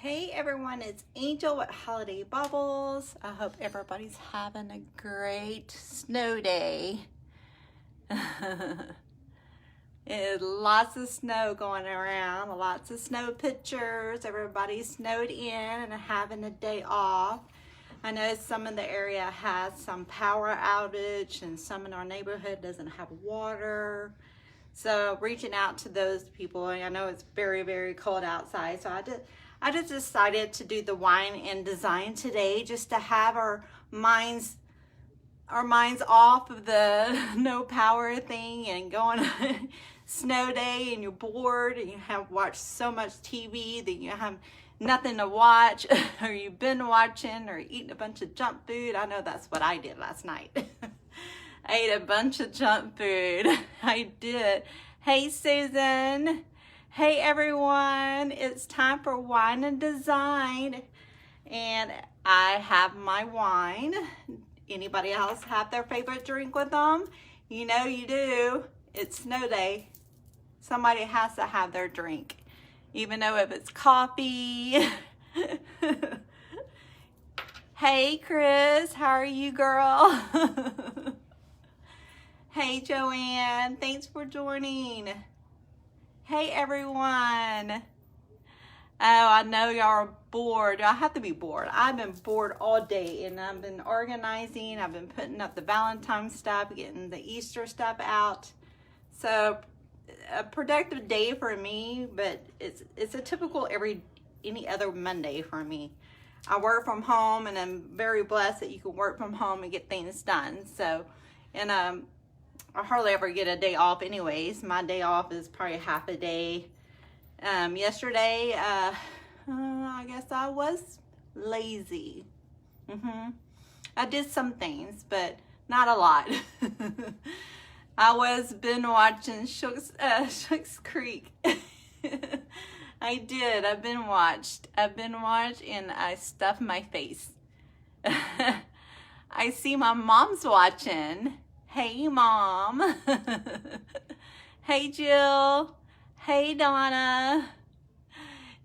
Hey everyone, it's Angel with Holiday Bubbles. I hope everybody's having a great snow day. Lots of snow going around, lots of snow pictures. Everybody's snowed in and having a day off. I know some of the area has some power outage and some in our neighborhood doesn't have water. So reaching out to those people, I know it's very, very cold outside. So I just decided to do the wine and design today just to have our minds off of the no power thing and go on a snow day and you're bored and you have watched so much TV that you have nothing to watch or you've been watching or eating a bunch of junk food. I know that's what I did last night. I ate a bunch of junk food. I did. Hey, Susan. Hey, everyone. It's time for wine and design. And I have my wine. Anybody else have their favorite drink with them? You know you do. It's snow day. Somebody has to have their drink. Even though if it's coffee. Hey, Chris. How are you, girl? Hey, Joanne, thanks for joining. Hey, everyone. Oh, I know y'all are bored. I have to be bored. I've been bored all day, and I've been organizing. I've been putting up the Valentine's stuff, getting the Easter stuff out. So, a productive day for me, but it's a typical any other Monday for me. I work from home, and I'm very blessed that you can work from home and get things done. So, and I hardly ever get a day off anyways. My day off is probably half a day. Yesterday, I guess I was lazy. I did some things, but not a lot. I was been watching Schitt's Creek. I did. I've been watched and I stuffed my face. I see my mom's watching. Hey, Mom. Hey, Jill. Hey, Donna.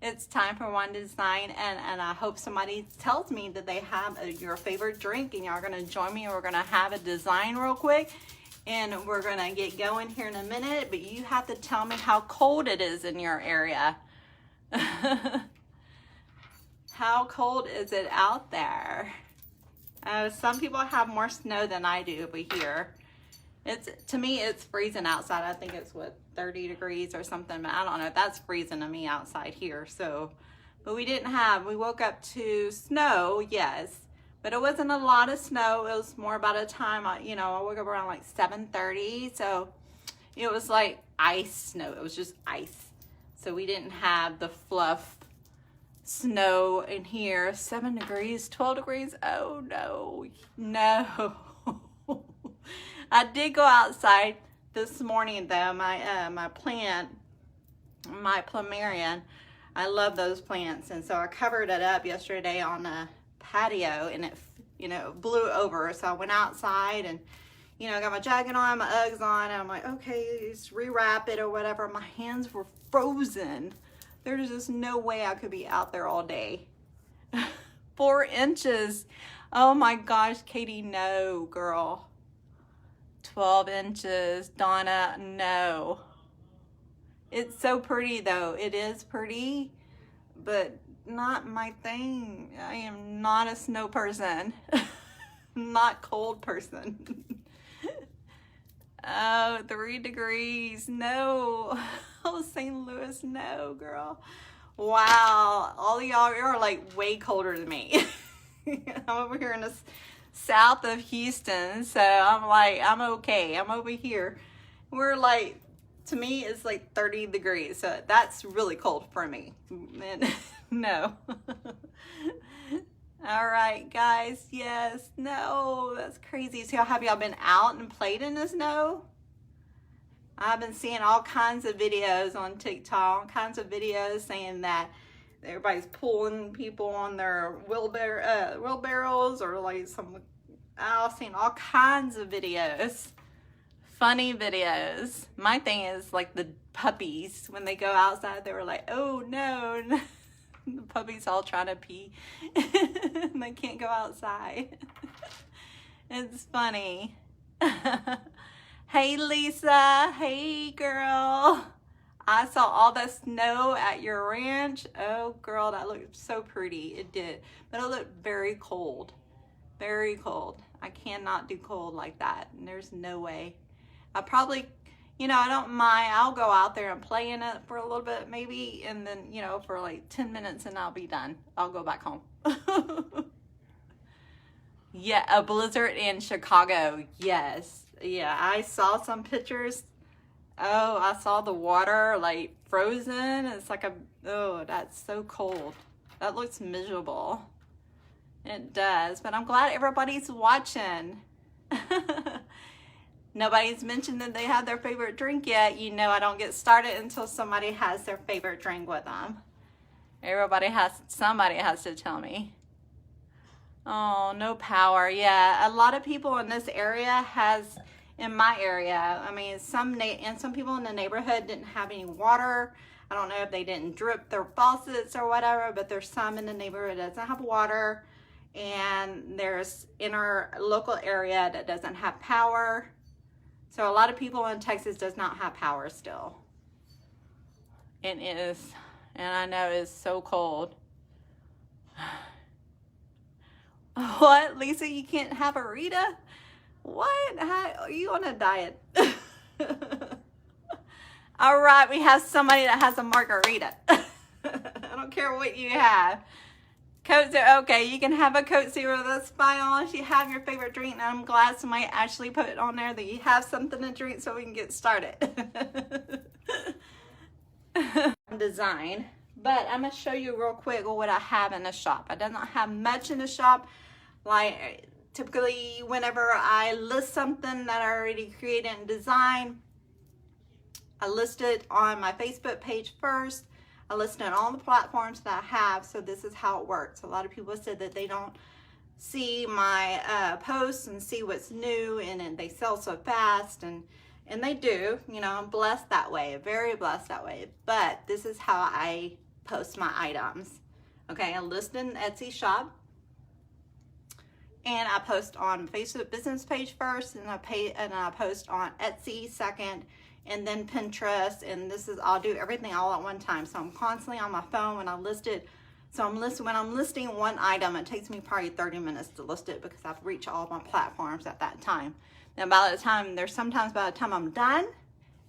It's time for wine design, and I hope somebody tells me that they have your favorite drink, and y'all are going to join me, and we're going to have a design real quick, and we're going to get going here in a minute, but you have to tell me how cold it is in your area. How cold is it out there? Some people have more snow than I do over here. To me, it's freezing outside. I think it's 30 degrees or something, but I don't know. That's freezing to me outside here. So, but we woke up to snow, yes, but it wasn't a lot of snow. It was more about a time, I woke up around like 7:30. So it was like ice snow. It was just ice. So we didn't have the fluff snow in here. 7 degrees, 12 degrees. Oh no. I did go outside this morning though. My plant, my plumerian, I love those plants, and so I covered it up yesterday on a patio, and it blew over. So I went outside and I got my jacket on, my Uggs on, and I'm like, okay, just rewrap it or whatever. My hands were frozen. There's just no way I could be out there all day. 4 inches. Oh my gosh, Katie, no, girl. 12 inches, Donna, no. It's so pretty though. It is pretty, but not my thing. I am not a snow person. Not cold person. Oh, 3 degrees, no. Oh, St. Louis, no, girl. Wow, all of y'all are like way colder than me. I'm over here in the south of Houston, so I'm like, I'm okay. I'm over here. We're like, to me, it's like 30 degrees, so that's really cold for me. And, no. All right, guys, yes, no, that's crazy. So have y'all been out and played in the snow? I've been seeing all kinds of videos on TikTok, all kinds of videos saying that everybody's pulling people on their wheelbarrows, or like I've seen all kinds of videos, funny videos. My thing is like the puppies, when they go outside, they were like, oh no. The puppy's all trying to pee. They can't go outside. It's funny. Hey, Lisa. Hey, girl. I saw all the snow at your ranch. Oh, girl, that looked so pretty. It did. But it looked very cold. Very cold. I cannot do cold like that. And there's no way. I probably, you know, I don't mind. I'll go out there and play in it for a little bit maybe. And then, you know, for like 10 minutes and I'll be done. I'll go back home. Yeah, a blizzard in Chicago. Yes. Yeah, I saw some pictures. Oh, I saw the water like frozen. It's like oh, that's so cold. That looks miserable. It does, but I'm glad everybody's watching. Nobody's mentioned that they have their favorite drink yet. You know I don't get started until somebody has their favorite drink with them. Somebody has to tell me. Oh, no power. Yeah, a lot of people in this area in my area, I mean, some people in the neighborhood didn't have any water. I don't know if they didn't drip their faucets or whatever, but there's some in the neighborhood that doesn't have water. And there's in our local area that doesn't have power. So a lot of people in Texas does not have power still. It is, and I know it's so cold. What, Lisa, you can't have a Rita? What? How, are you on a diet? All right, we have somebody that has a margarita. I don't care what you have. Coke Zero, okay, you can have a Coke Zero. That's fine unless you have your favorite drink. And I'm glad somebody actually put it on there that you have something to drink so we can get started. Design. But I'm going to show you real quick what I have in the shop. I do not have much in the shop. Like typically whenever I list something that I already created and designed, I list it on my Facebook page first. I list it on all the platforms that I have. So this is how it works. A lot of people said that they don't see my posts and see what's new, and they sell so fast, and they do. You know, I'm blessed that way, very blessed that way. But this is how I post my items. Okay, I list in Etsy shop, and I post on Facebook business page first, and I post on Etsy second, and then Pinterest. And this is, I'll do everything all at one time. So I'm constantly on my phone when I list it. So when I'm listing one item, it takes me probably 30 minutes to list it because I've reached all of my platforms at that time. And by the time I'm done,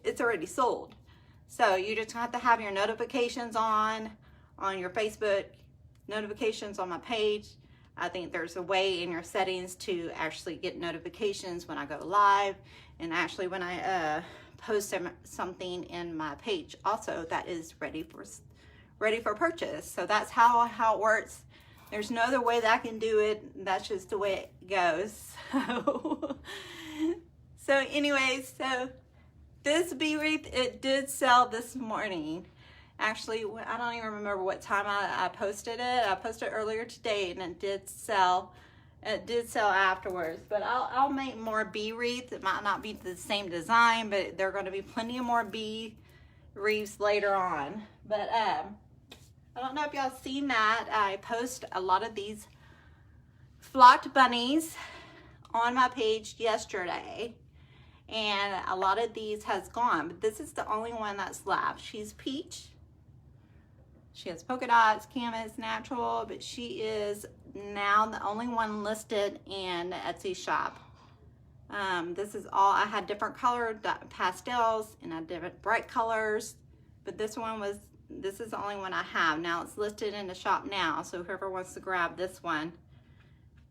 it's already sold. So you just have to have your notifications on your Facebook, notifications on my page. I think there's a way in your settings to actually get notifications when I go live, and actually when I post something in my page also that is ready for purchase. So that's how it works. There's no other way that I can do it. That's just the way it goes. So anyways, so this bee wreath, it did sell this morning. Actually, I don't even remember what time I posted it. I posted it earlier today, and it did sell. It did sell afterwards. But I'll make more bee wreaths. It might not be the same design, but there are going to be plenty of more bee wreaths later on. But I don't know if y'all seen that. I post a lot of these flocked bunnies on my page yesterday, and a lot of these has gone, but this is the only one that's left. She's peach. She has polka dots, canvas, natural, but she is now the only one listed in the Etsy shop. This is all, I had different colored pastels and I had different bright colors, but this is the only one I have. Now it's listed in the shop now, so whoever wants to grab this one,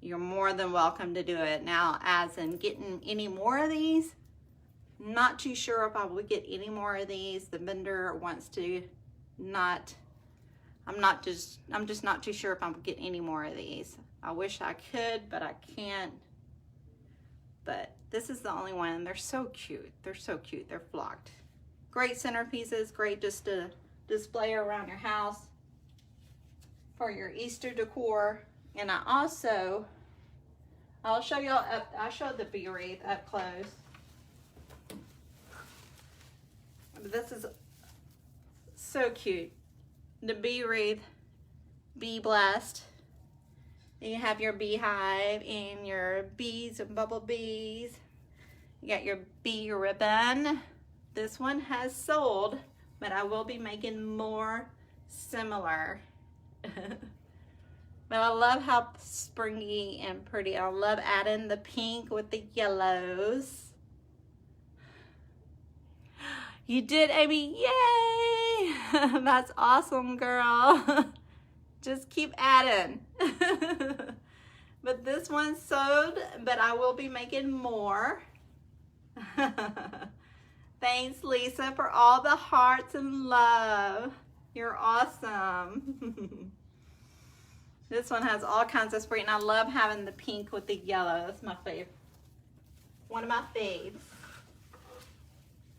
you're more than welcome to do it. Now, as in getting any more of these, not too sure if I will get any more of these. The vendor wants to not, I'm just not too sure if I'm gonna get any more of these. I wish I could, but I can't. But this is the only one. They're so cute. They're so cute. They're flocked. Great centerpieces, great just to display around your house for your Easter decor. And I also, I'll show y'all up, I showed the bee wreath up close. This is so cute. The bee wreath Bee blessed. You have your beehive and your bees and bumblebees. You got your bee ribbon. This one has sold, but I will be making more similar. But I love how springy and pretty. I love adding the pink with the yellows. You did, Amy. Yay! That's awesome, girl. Just keep adding. But this one sold, but I will be making more. Thanks, Lisa, for all the hearts and love. You're awesome. This one has all kinds of spring, and I love having the pink with the yellow. That's my fave. One of my faves.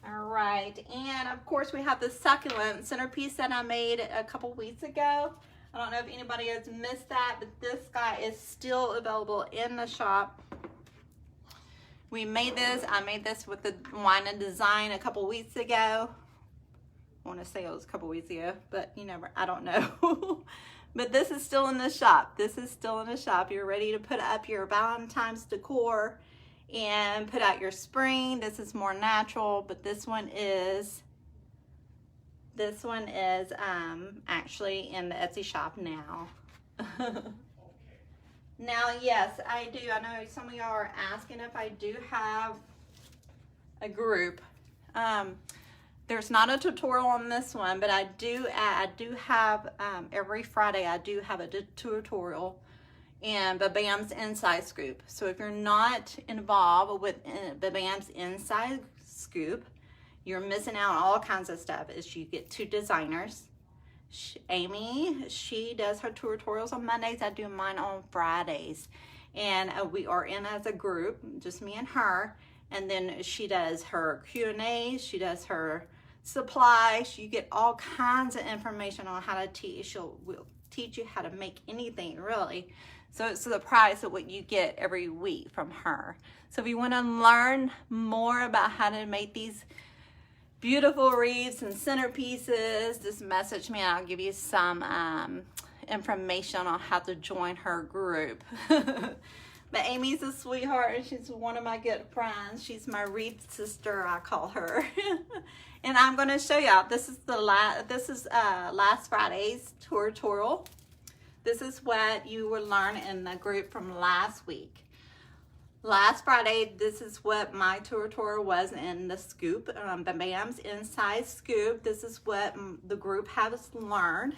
All right, and of course we have the succulent centerpiece that I made a couple weeks ago. I don't know if anybody has missed that, but this guy is still available in the shop. We made this. I made this with the Wine and Design a couple weeks ago. I want to say it was a couple weeks ago, but you never, I don't know. But this is still in the shop. This is still in the shop. You're ready to put up your Valentine's decor and put out your spring. This is more natural, but this one is actually in the Etsy shop now. Now, yes, I do. I know some of y'all are asking if I do have a group. There's not a tutorial on this one, but I do have every Friday I do have a tutorial in BaBam's Inside Scoop. So if you're not involved with BaBam's Inside Scoop, you're missing out on all kinds of stuff. Is you get 2 designers. Amy, she does her tutorials on Mondays. I do mine on Fridays. And we are in as a group, just me and her. And then she does her Q&A. She does her supplies. You get all kinds of information on how to teach. Will teach you how to make anything, really. So it's the price of what you get every week from her. So if you want to learn more about how to make these beautiful wreaths and centerpieces, just message me and I'll give you some information on how to join her group. But Amy's a sweetheart and she's one of my good friends. She's my wreath sister, I call her. And I'm going to show y'all. This is last Friday's tutorial. This is what you will learn in the group from last week. Last Friday, this is what my tutorial was in the scoop, BaBam's Inside Scoop. This is what the group has learned.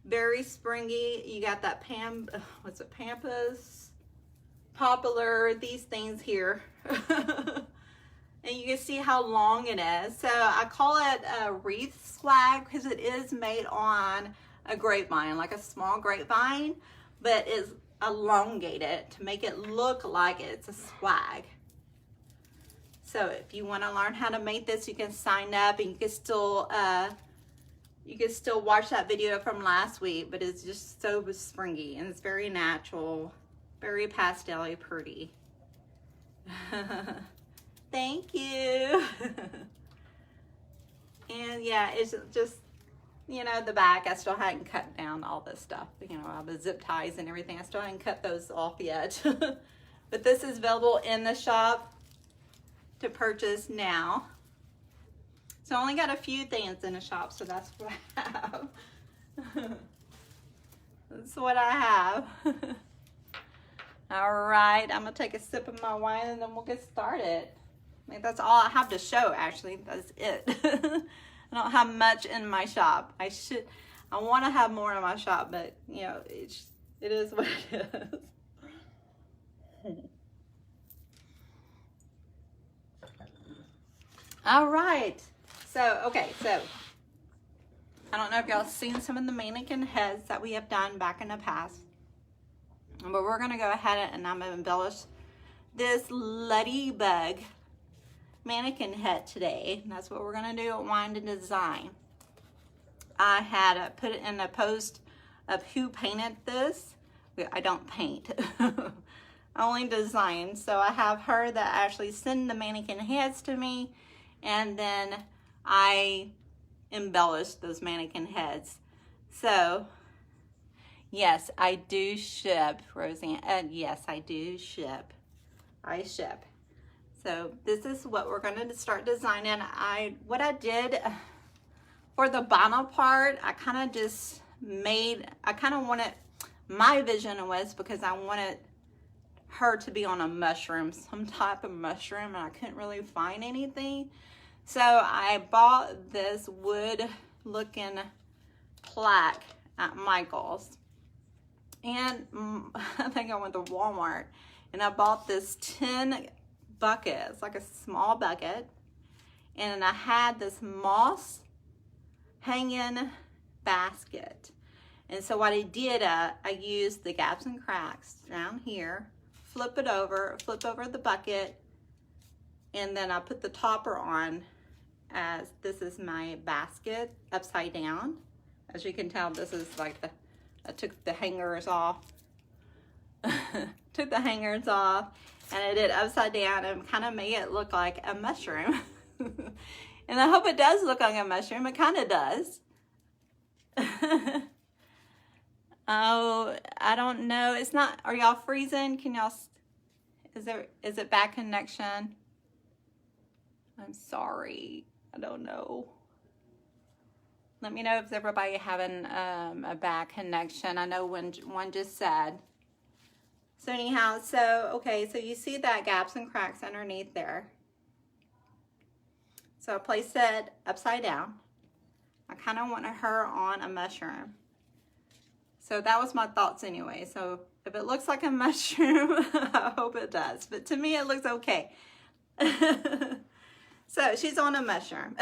Very springy. You got that Pampas, Poplar, these things here. And you can see how long it is. So I call it a wreath swag because it is made on a grapevine, like a small grapevine, but it's elongated to make it look like it's a swag. So if you want to learn how to make this, you can sign up and you can still watch that video from last week, but it's just so springy and it's very natural, very pastel-y pretty. Thank you. And yeah, it's just, you know, the back, I still hadn't cut down all this stuff. You know, all the zip ties and everything. I still hadn't cut those off yet. But this is available in the shop to purchase now. So I only got a few things in the shop, so that's what I have. That's what I have. All right, I'm gonna take a sip of my wine and then we'll get started. I think that's all I have to show, actually. That's it. I don't have much in my shop. I want to have more in my shop, but you know, it is what it is. All right. So, okay, so I don't know if y'all seen some of the mannequin heads that we have done back in the past, but we're going to go ahead and I'm going to embellish this ladybug mannequin head today. And that's what we're going to do at Wine and Design. I had put it in a post of who painted this. I don't paint. I only design. So I have her that actually send the mannequin heads to me, and then I embellish those mannequin heads. So Yes, I do ship, Roseanne. Yes, I do ship. I ship. So this is what we're going to start designing. What I did for the bottom part, I kind of just wanted, my vision was because I wanted her to be on a mushroom, some type of mushroom, and I couldn't really find anything. So I bought this wood looking plaque at Michael's. And I think I went to Walmart and I bought this tin bucket. It's like a small bucket. And I had this moss hanging basket. And so what I did, I used the gaps and cracks down here, flip over the bucket, and then I put the topper on as this is my basket upside down. As you can tell, this is like I took the hangers off. Took the hangers off and I did upside down and kind of made it look like a mushroom. And I hope it does look like a mushroom. It kind of does. Oh, I don't know. It's not, are y'all freezing? Can y'all, is it bad connection? I'm sorry. I don't know. Let me know if everybody having a bad connection. I know one just said. So anyhow, okay, so you see that gaps and cracks underneath there. So I placed it upside down. I kind of wanted her on a mushroom. So that was my thoughts anyway. So if it looks like a mushroom, I hope it does. But to me, it looks okay. So she's on a mushroom.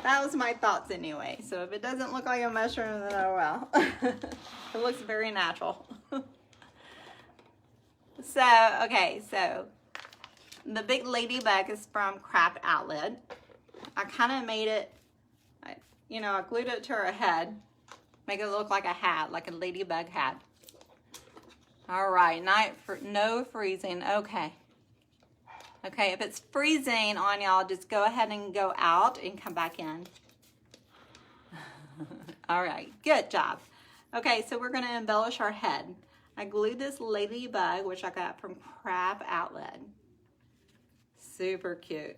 That was my thoughts anyway. So if it doesn't look like a mushroom, then oh well. It looks very natural. So, okay, so the big ladybug is from Craft Outlet. I kind of made it, you know, I glued it to her head. Make it look like a hat, like a ladybug hat. All right, no freezing, okay. Okay, if it's freezing on y'all, just go ahead and go out and come back in. All right, good job. Okay, so we're gonna embellish our head. I glued this ladybug, which I got from Craft Outlet. Super cute.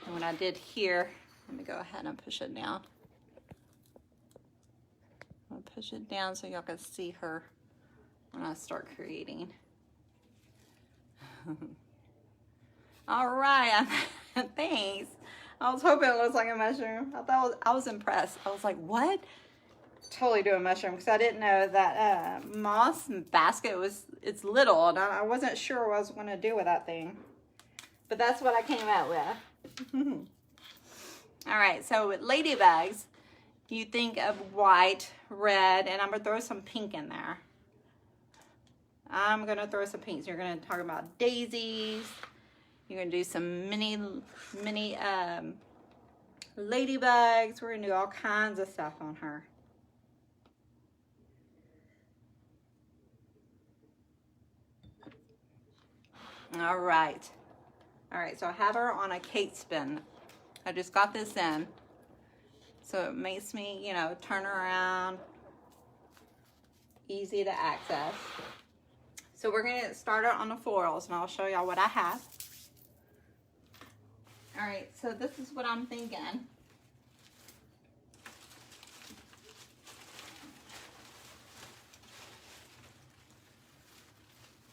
And what I did here, let me go ahead and push it down. I'll push it down so y'all can see her when I start creating. All right, thanks. I was hoping it looks like a mushroom. I was impressed. I was like, what? Totally do a mushroom because I didn't know that moss basket it's little and I wasn't sure what I was going to do with that thing. But that's what I came out with. All right, so with ladybugs, you think of white, red, and I'm going to throw some pink in there. I'm going to throw some pinks. You're going to talk about daisies. You're going to do some mini ladybugs. We're going to do all kinds of stuff on her. All right. All right, so I have her on a cake spin. I just got this in. So it makes me, you know, turn around. Easy to access. So we're going to start her on the foils, and I'll show y'all what I have. All right, so this is what I'm thinking.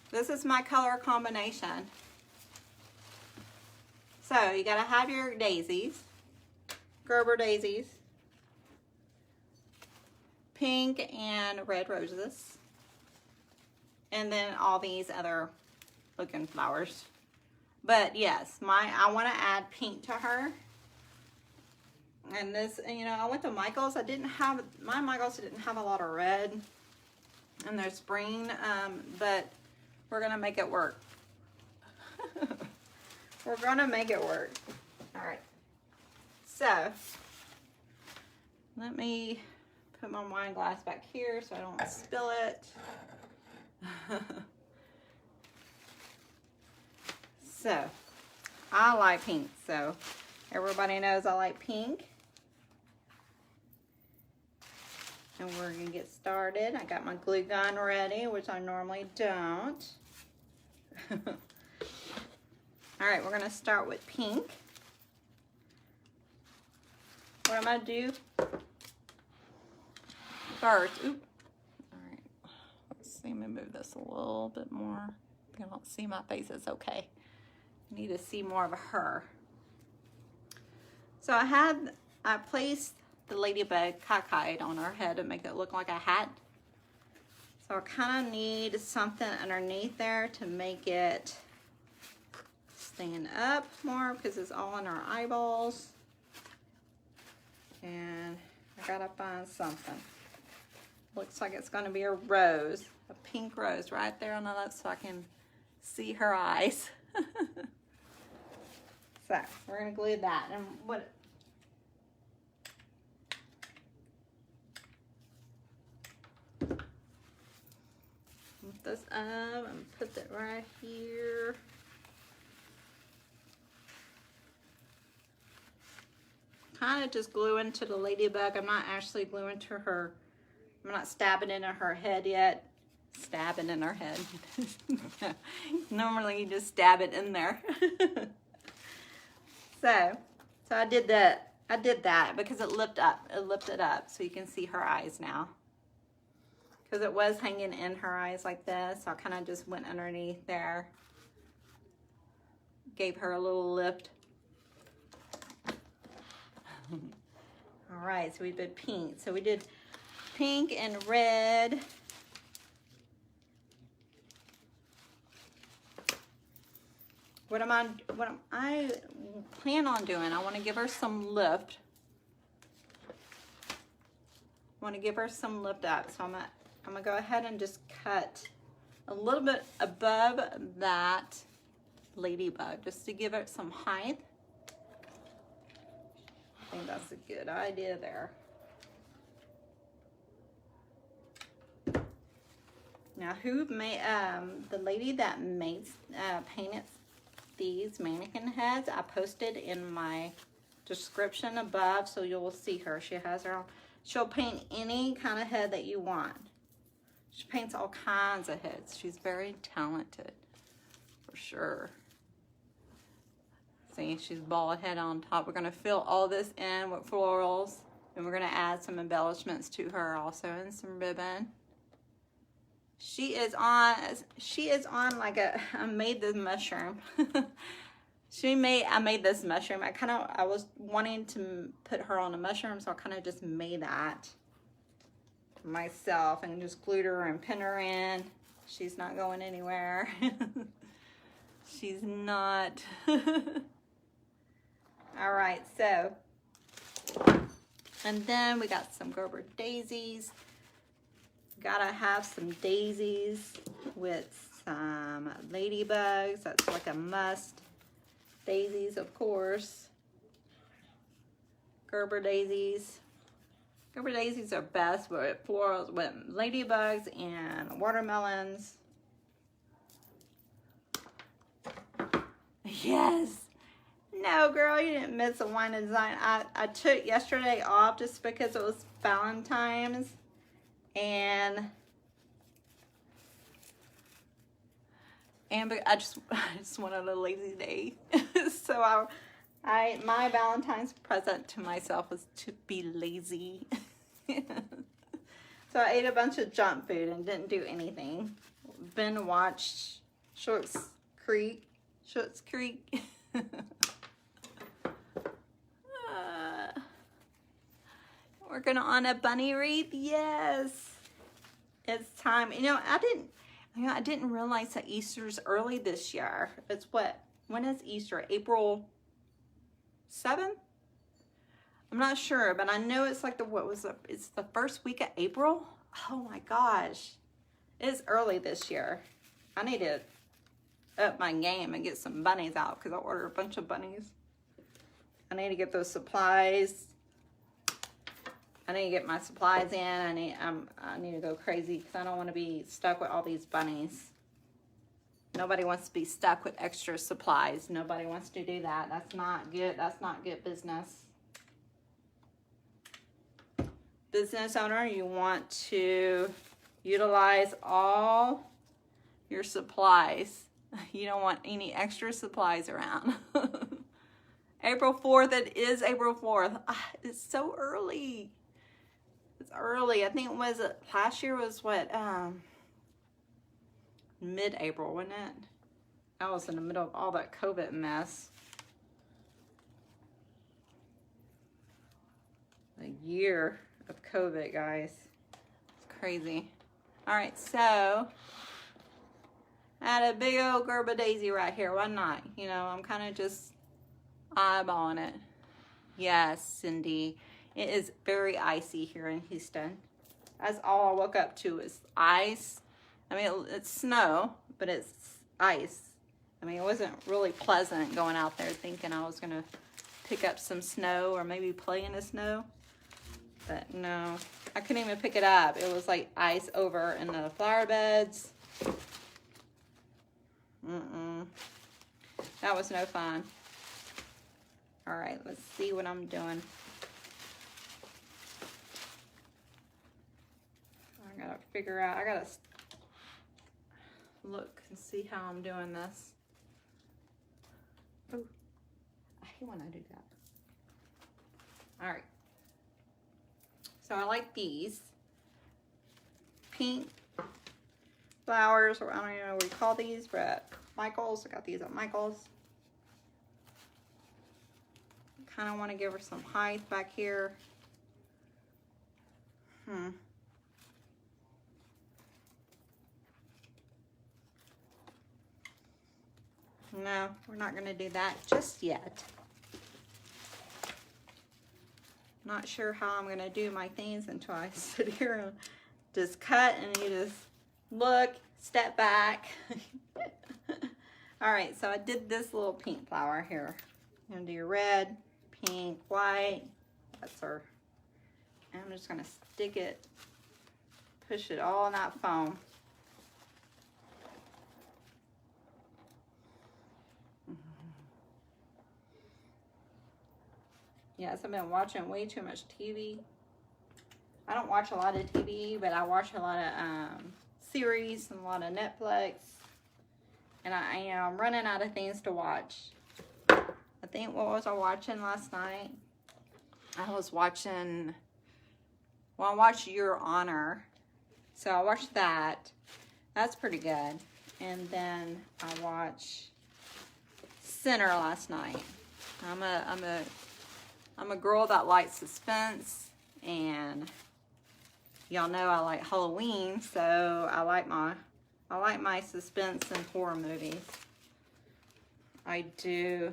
This is my color combination. So you got to have your daisies, Gerber daisies, pink and red roses, and then all these other looking flowers. But yes, I want to add pink to her. And this, you know, I went to Michael's. My Michael's didn't have a lot of red in their spring, but we're going to make it work. We're going to make it work. All right. So, let me put my wine glass back here so I don't spill it. So, I like pink, so everybody knows I like pink. And we're gonna get started. I got my glue gun ready, which I normally don't. All right, we're gonna start with pink. What I'm gonna do first, oop. All right, let's see, let me move this a little bit more. If you don't see my face, it's okay. I need to see more of her. So I placed the ladybug cockeyed on her head to make it look like a hat. So I kind of need something underneath there to make it stand up more because it's all in her eyeballs. And I gotta find something. Looks like it's gonna be a rose, a pink rose right there on the left so I can see her eyes. So we're gonna glue that. And what? Lift this up and put it right here. Kind of just gluing to the ladybug. I'm not actually gluing to her. I'm not stabbing into her head yet. Stabbing in her head. Normally you just stab it in there. So I did that. I did that because it lifted up so you can see her eyes now. Because it was hanging in her eyes like this, so I kind of just went underneath there. Gave her a little lift. All right, so we did pink. So we did pink and red. What I plan on doing, I want to give her some lift. I want to give her some lift up. So I'm gonna go ahead and just cut a little bit above that ladybug just to give it some height. I think that's a good idea there. Now, who made the lady that painted these mannequin heads? I posted in my description above, so you'll see her. She has her own. She'll paint any kind of head that you want. She paints all kinds of heads. She's very talented, for sure. See, she's bald head on top. We're gonna fill all this in with florals, and we're gonna add some embellishments to her also, and some ribbon. She is on like I made this mushroom. I made this mushroom. I was wanting to put her on a mushroom, so I kind of just made that myself and just glued her and pinned her in. She's not going anywhere. She's not. All right, so, and then we got some Gerber daisies. Gotta have some daisies with some ladybugs. That's like a must. Daisies, of course. Gerber daisies. Gerber daisies are best with florals, with ladybugs and watermelons. Yes. No, girl, you didn't miss a wine and design. I took yesterday off just because it was Valentine's. And I just wanted a lazy day. So my Valentine's present to myself was to be lazy. So I ate a bunch of junk food and didn't do anything. Then watched Schitt's Creek. Working on a bunny wreath. Yes, it's time. You know, I didn't realize that Easter's early this year. It's when is Easter? April 7th? I'm not sure, but I know it's like it's the first week of April. Oh my gosh, it's early this year. I need to up my game and get some bunnies out because I ordered a bunch of bunnies. I need to get those supplies. I need to get my supplies in. I need to go crazy because I don't want to be stuck with all these bunnies. Nobody wants to be stuck with extra supplies. Nobody wants to do that. That's not good. That's not good business. business owner, you want to utilize all your supplies. You don't want any extra supplies around. April 4th, it is April 4th. It's so early. It's early. I think it was, last year was what, mid-April, wasn't it? I was in the middle of all that COVID mess. A year of COVID, guys. It's crazy. All right, so I had a big old Gerber daisy right here. Why not? You know, I'm kind of just eyeballing it. Yes, Cindy. It is very icy here in Houston. That's all I woke up to is ice. I mean, it's snow, but it's ice. I mean, it wasn't really pleasant going out there thinking I was going to pick up some snow or maybe play in the snow. But no, I couldn't even pick it up. It was like ice over in the flower beds. That was no fun. All right, let's see what I'm doing. I gotta figure out, I gotta look and see how I'm doing this. Oh, I hate when I do that. All right. So I like these pink flowers, or I don't even know what we call these, but Michael's. I got these at Michael's. Kind of want to give her some height back here. No, we're not going to do that just yet. Not sure how I'm going to do my things until I sit here and just cut and you just look, step back. All right, so I did this little pink flower here. I'm going to do red, pink, white. That's her. And I'm just going to stick it, push it all in that foam. Yes, I've been watching way too much TV. I don't watch a lot of TV, but I watch a lot of series and a lot of Netflix. And I'm running out of things to watch. I think, what was I watching last night? I was watching, well, I watched Your Honor. So I watched that. That's pretty good. And then I watched Sinner last night. I'm a girl that likes suspense, and y'all know I like Halloween, so I like my suspense and horror movies. I do.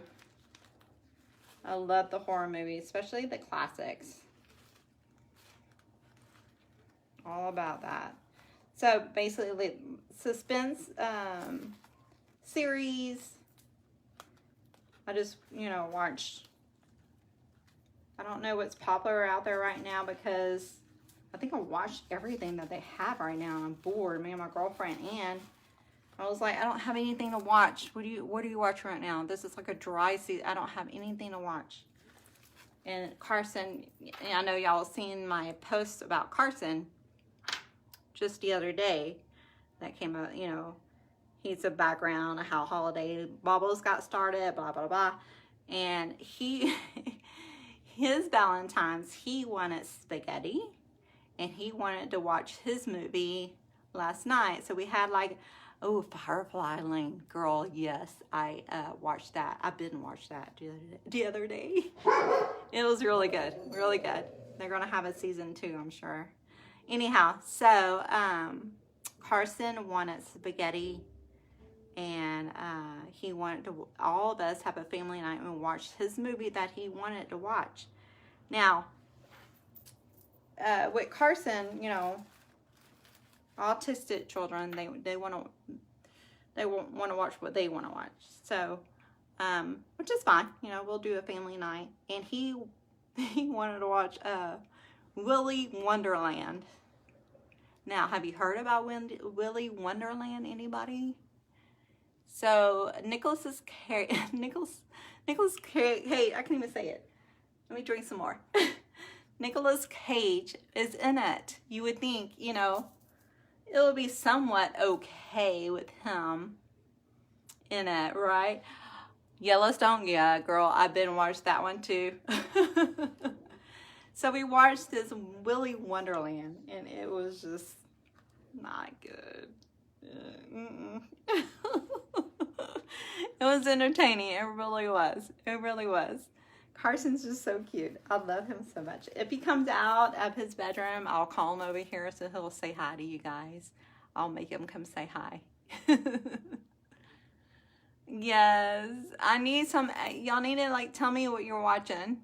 I love the horror movies, especially the classics. All about that. So basically, suspense series. I just, watch. I don't know what's popular out there right now because I think I watched everything that they have right now. I'm bored. Me and my girlfriend, and I was like, I don't have anything to watch. What do you watch right now? This is like a dry season. I don't have anything to watch. And Carson, I know y'all seen my post about Carson just the other day that came out, he's a background of how Holiday Baubles got started, blah, blah, blah. And his Valentine's, he wanted spaghetti, and he wanted to watch his movie last night. So we had like, oh, Firefly Lane. Girl, yes, I watched that. I didn't watch that the other day. It was really good, really good. They're gonna have a season 2, I'm sure. Anyhow, so Carson wanted spaghetti, and he wanted to, all of us have a family night and watch his movie that he wanted to watch. Now, with Carson, autistic children, they want to watch what they want to watch. So, which is fine. We'll do a family night, and he wanted to watch Willy Wonderland. Now, have you heard about Willy Wonderland? Anybody? So Nicholas Cage, hey, I can't even say it. Let me drink some more. Nicolas Cage is in it. You would think, you know, it would be somewhat okay with him in it, right? Yellowstone, yeah, girl, I've been watched that one too. So we watched this Willy Wonderland, and it was just not good. It was entertaining. It really was. It really was. Carson's just so cute. I love him so much. If he comes out of his bedroom, I'll call him over here so he'll say hi to you guys. I'll make him come say hi. Yes, I need some. Y'all need to like tell me what you're watching.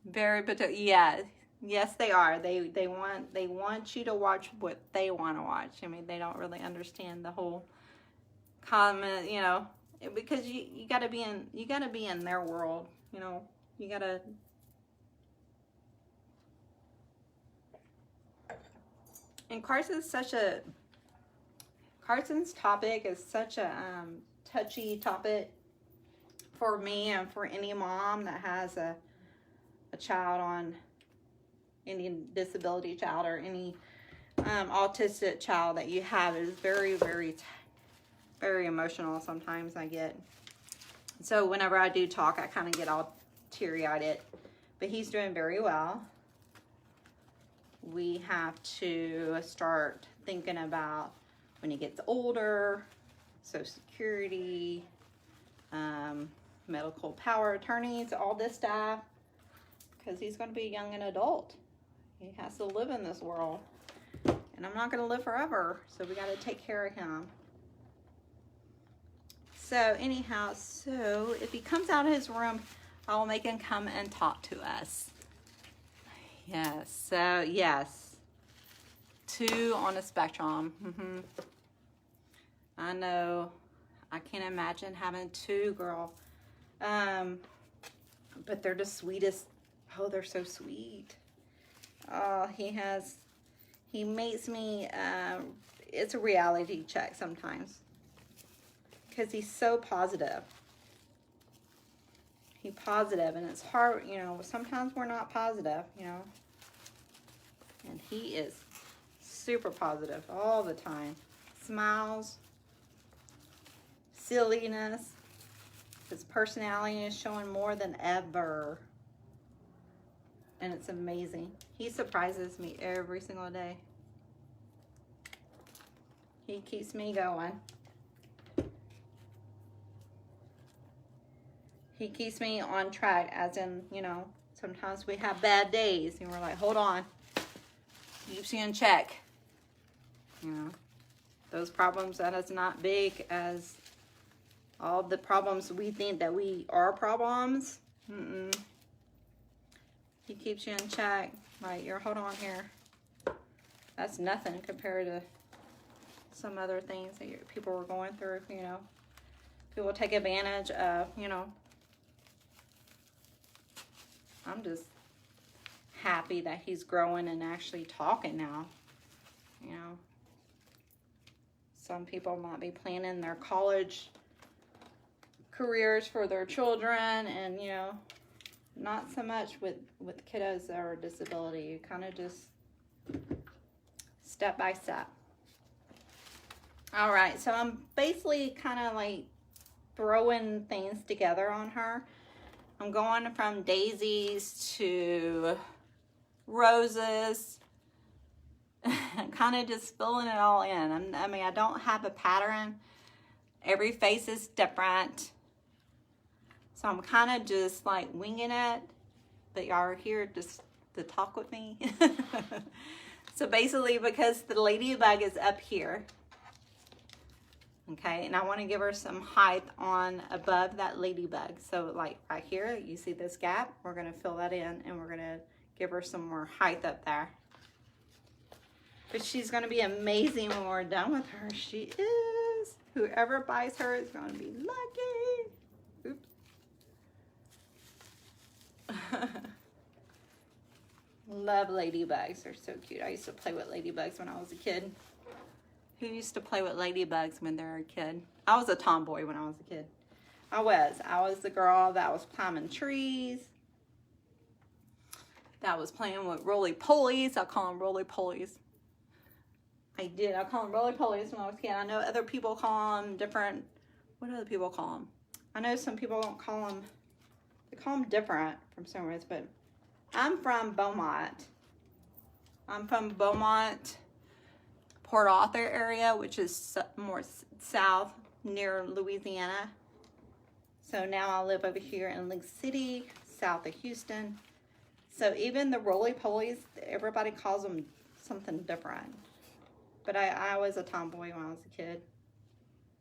Very particular. Yeah, yes, they are. They want you to watch what they want to watch. I mean, they don't really understand the whole comment, you know, because you got to be in their world, you know. You got to. And Carson's topic is such a touchy topic for me and for any mom that has a child on any disability child or any autistic child that you have. Is very, very, very emotional sometimes. I get. So whenever I do talk, I kind of get all teary-eyed. But he's doing very well. We have to start thinking about when he gets older, Social Security, medical power attorneys, all this stuff, because he's going to be a young and adult. He has to live in this world, and I'm not going to live forever, so we got to take care of him. So anyhow, so if he comes out of his room, I will make him come and talk to us. Yes, so yes, 2 on a spectrum. I know, I can't imagine having 2, girl. But they're the sweetest. Oh, they're so sweet. Oh, he makes me, it's a reality check sometimes. Because he's so positive. He's positive, and it's hard, you know, sometimes we're not positive, you know. And he is super positive all the time. Smiles. Silliness. His personality is showing more than ever. And it's amazing. He surprises me every single day. He keeps me going. He keeps me on track, as in, you know, sometimes we have bad days and we're like, hold on. Keeps you in check. You know, those problems that is not big as all the problems we think that we are problems. He keeps you in check. Like, hold on here. That's nothing compared to some other things that people were going through, you know. People take advantage of, you know. I'm just happy that he's growing and actually talking now, you know. Some people might be planning their college careers for their children, and, you know, not so much with kiddos that are disability. You kind of just step by step. All right, so I'm basically kind of like throwing things together on her. I'm going from daisies to roses, kind of just filling it all in. I mean, I don't have a pattern. Every face is different. So I'm kind of just like winging it, but y'all are here just to talk with me. So basically, because the ladybug is up here, okay, and I want to give her some height on above that ladybug. So like right here, you see this gap? We're going to fill that in, and we're going to give her some more height up there. But she's going to be amazing when we're done with her. She is. Whoever buys her is going to be lucky. Oops. Love ladybugs. They're so cute. I used to play with ladybugs when I was a kid. Who used to play with ladybugs when they were a kid? I was a tomboy when I was a kid. I was the girl that was climbing trees. that was playing with roly-polies. I call them roly-polies. I call them roly-polies when I was a kid. I know other people call them different. What do other people call them? I know some people don't call them, they call them different from somewhere else, but I'm from Beaumont. I'm from Beaumont, Port Arthur area, which is more south near Louisiana. So now I live over here in Lake City, south of Houston. So even the roly-polies, everybody calls them something different. But I was a tomboy when I was a kid.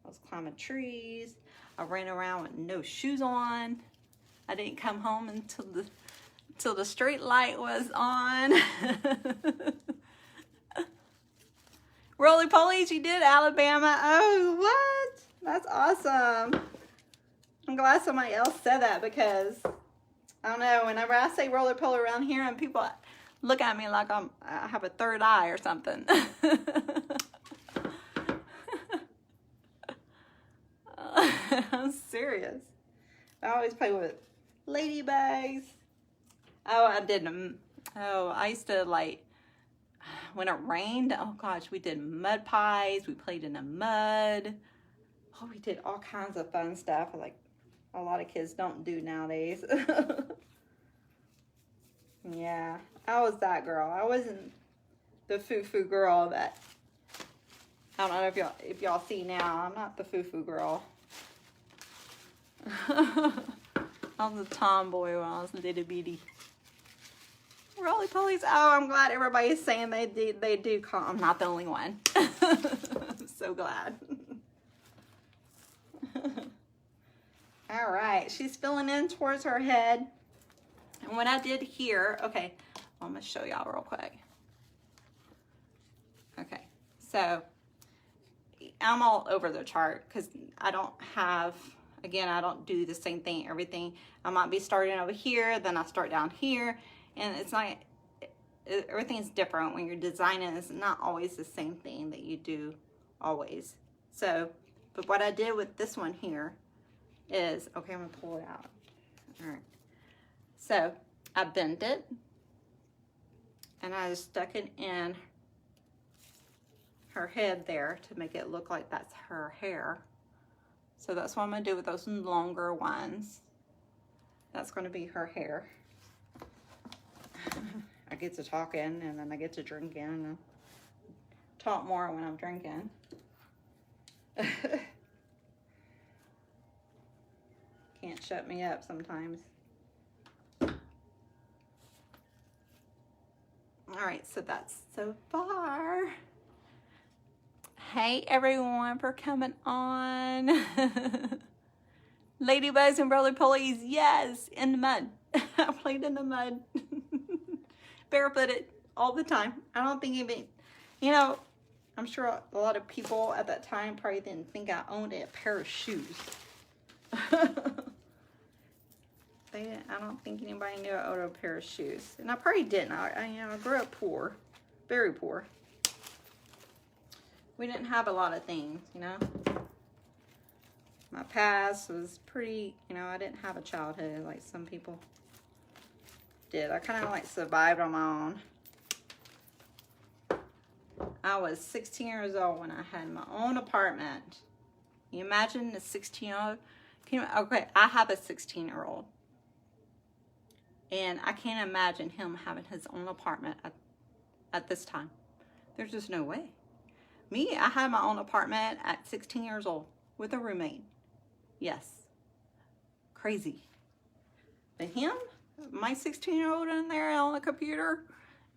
I was climbing trees. I ran around with no shoes on. I didn't come home until the street light was on. Roly-polies, you did, Alabama. Oh, what? That's awesome. I'm glad somebody else said that because, I don't know, whenever I say roly-poly around here and people look at me like I have a third eye or something. I'm serious. I always play with ladybugs. Oh, I used to, like, when it rained, oh gosh, we did mud pies. We played in the mud. Oh, we did all kinds of fun stuff like a lot of kids don't do nowadays. Yeah, I was that girl. I wasn't the foo-foo girl that, I don't know if y'all see now. I'm not the foo-foo girl. I was a tomboy when I was a little bitty. Roly-polies. Oh, I'm glad everybody's saying they do call. I'm not the only one. I'm so glad. All right, she's filling in towards her head. And what I did here, okay, I'm gonna show y'all real quick. Okay, so I'm all over the chart because I don't have, again, I don't do the same thing, everything. I might be starting over here, then I start down here, and it's not, everything's different when you're designing. It's not always the same thing that you do always. So, but what I did with this one here is, okay, I'm gonna pull it out. All right. So I bent it and I just stuck it in her head there to make it look like that's her hair. So that's what I'm gonna do with those longer ones. That's gonna be her hair. I get to talking and then I get to drinking and talk more when I'm drinking. Can't shut me up sometimes. All right, so that's so far. Hey everyone for coming on. Ladybugs and roly-polies, yes, in the mud. I played in the mud. Barefooted all the time. I don't think even, you know, I'm sure a lot of people at that time probably didn't think I owned a pair of shoes. I don't think anybody knew I owned a pair of shoes. And I probably didn't. I grew up poor. Very poor. We didn't have a lot of things, you know. My past was pretty, you know, I didn't have a childhood like some people did. I kind of like survived on my own. I was 16 years old when I had my own apartment. Can you imagine a 16-year-old? Okay, I have a 16-year-old. And I can't imagine him having his own apartment at this time. There's just no way. Me, I had my own apartment at 16 years old with a roommate. Yes. Crazy. But him, my 16-year-old in there on the computer,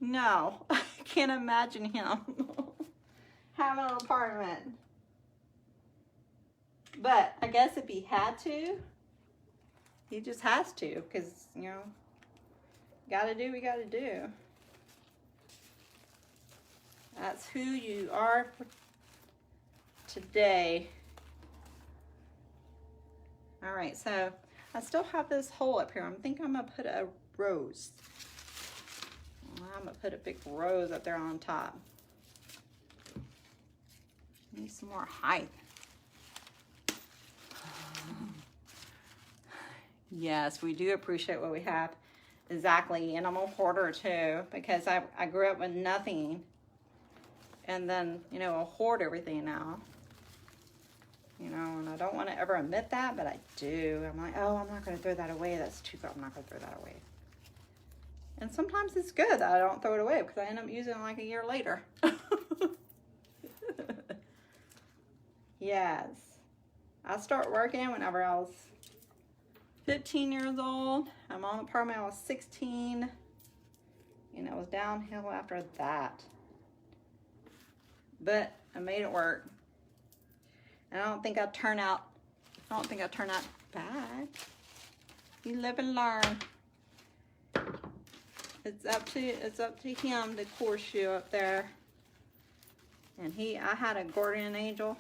no. I can't imagine him having an apartment. But I guess if he had to, he just has to, because, you know, gotta do what you gotta do. That's who you are for today. All right, so I still have this hole up here. I'm thinking I'm gonna put a rose. I'm gonna put a big rose up there on top. Need some more height. Yes, we do appreciate what we have. Exactly, and I'm a hoarder too, because I grew up with nothing, and then, you know, I hoard everything now. You know, and I don't want to ever admit that, but I do. I'm like, oh, I'm not going to throw that away. That's too good. I'm not going to throw that away. And sometimes it's good that I don't throw it away because I end up using it like a year later. Yes. I started working whenever I was 15 years old. I'm on the apartment when I was 16. And it was downhill after that. But I made it work. And I don't think I turned out bad. You live and learn. It's up to him to course you up there. And I had a guardian angel.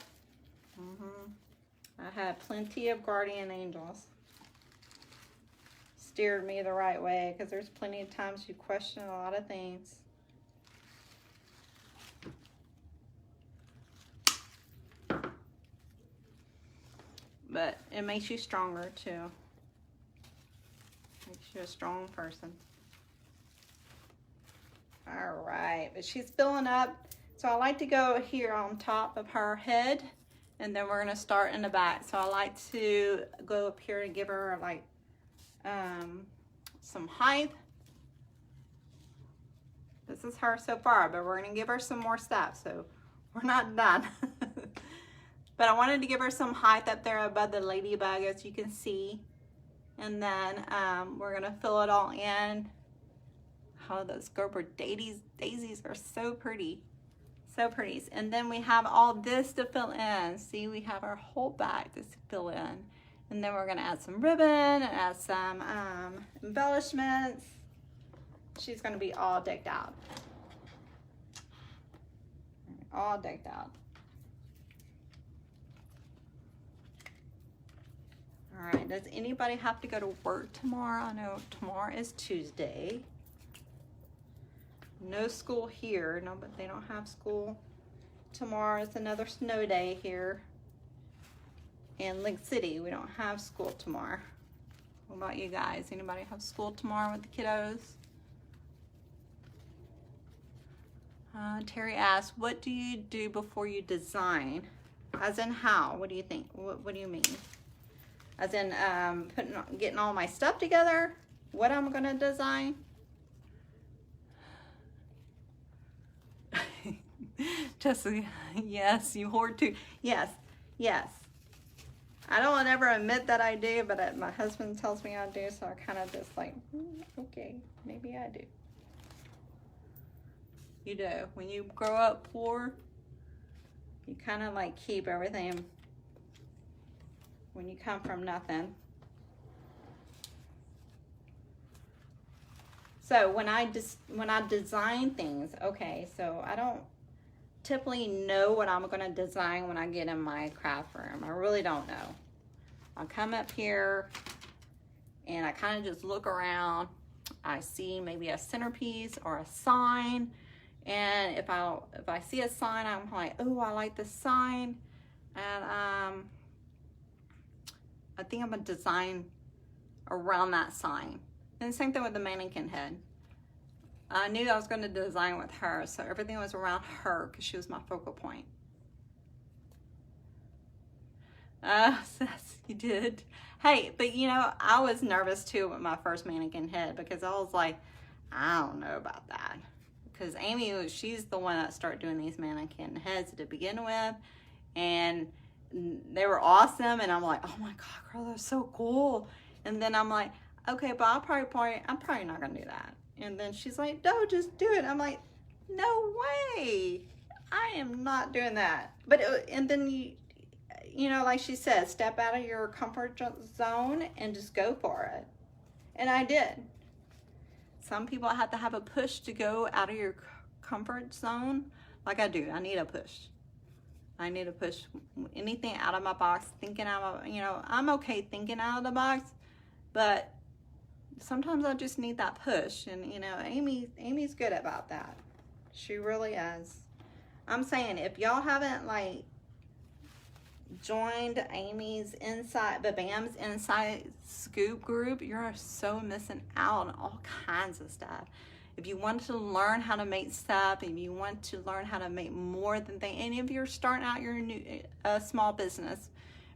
I had plenty of guardian angels. Steered me the right way, because there's plenty of times you question a lot of things. But it makes you stronger too. Makes you a strong person. All right, but she's filling up. So I like to go here on top of her head, and then we're gonna start in the back. So I like to go up here and give her like some height. This is her so far, but we're gonna give her some more steps, so we're not done. But I wanted to give her some height up there above the ladybug, as you can see. And then we're gonna fill it all in. Oh, those Gerber daisies are so pretty. So pretty. And then we have all this to fill in. See, we have our whole back to fill in. And then we're gonna add some ribbon and add some embellishments. She's gonna be all decked out. All decked out. All right, does anybody have to go to work tomorrow? I know tomorrow is Tuesday. No school here. No, but they don't have school tomorrow. It's another snow day here in Link City. We don't have school tomorrow. What about you guys? Anybody have school tomorrow with the kiddos? Terry asks, what do you do before you design? As in how? What do you think? What do you mean? As in getting all my stuff together? What I'm gonna design? Jessica, yes, you hoard too. Yes, yes. I don't ever admit that I do, but my husband tells me I do, so I kind of just like, okay, maybe I do. You do. When you grow up poor, you kind of like keep everything when you come from nothing. So when I design things, okay, so I don't typically know what I'm gonna design when I get in my craft room. I really don't know. I'll come up here and I kind of just look around. I see maybe a centerpiece or a sign, and if I see a sign, I'm like, oh, I like this sign, and I think I'm gonna design around that sign. And the same thing with the mannequin head. I knew I was going to design with her, so everything was around her because she was my focal point. Yes, you did. Hey, but you know, I was nervous too with my first mannequin head because I was like, I don't know about that. Because Amy, she's the one that started doing these mannequin heads to begin with, and they were awesome. And I'm like, oh my God, girl, they're so cool. And then I'm like, okay, but I'm probably not gonna do that. And then she's like, no, just do it. I'm like, no way, I am not doing that. But and then you know, like she said, step out of your comfort zone and just go for it. And I did. Some people have to have a push to go out of your comfort zone. Like I do. I need a push. I need to push anything out of my box, thinking out of, you know, I'm okay thinking out of the box, but sometimes I just need that push. And you know, Amy's good about that. She really is. I'm saying, if y'all haven't like joined Amy's Inside, Babam's Inside Scoop group, you're so missing out on all kinds of stuff. If you want to learn how to make stuff, if you want to learn how to make more than things, and if you're starting out your new small business,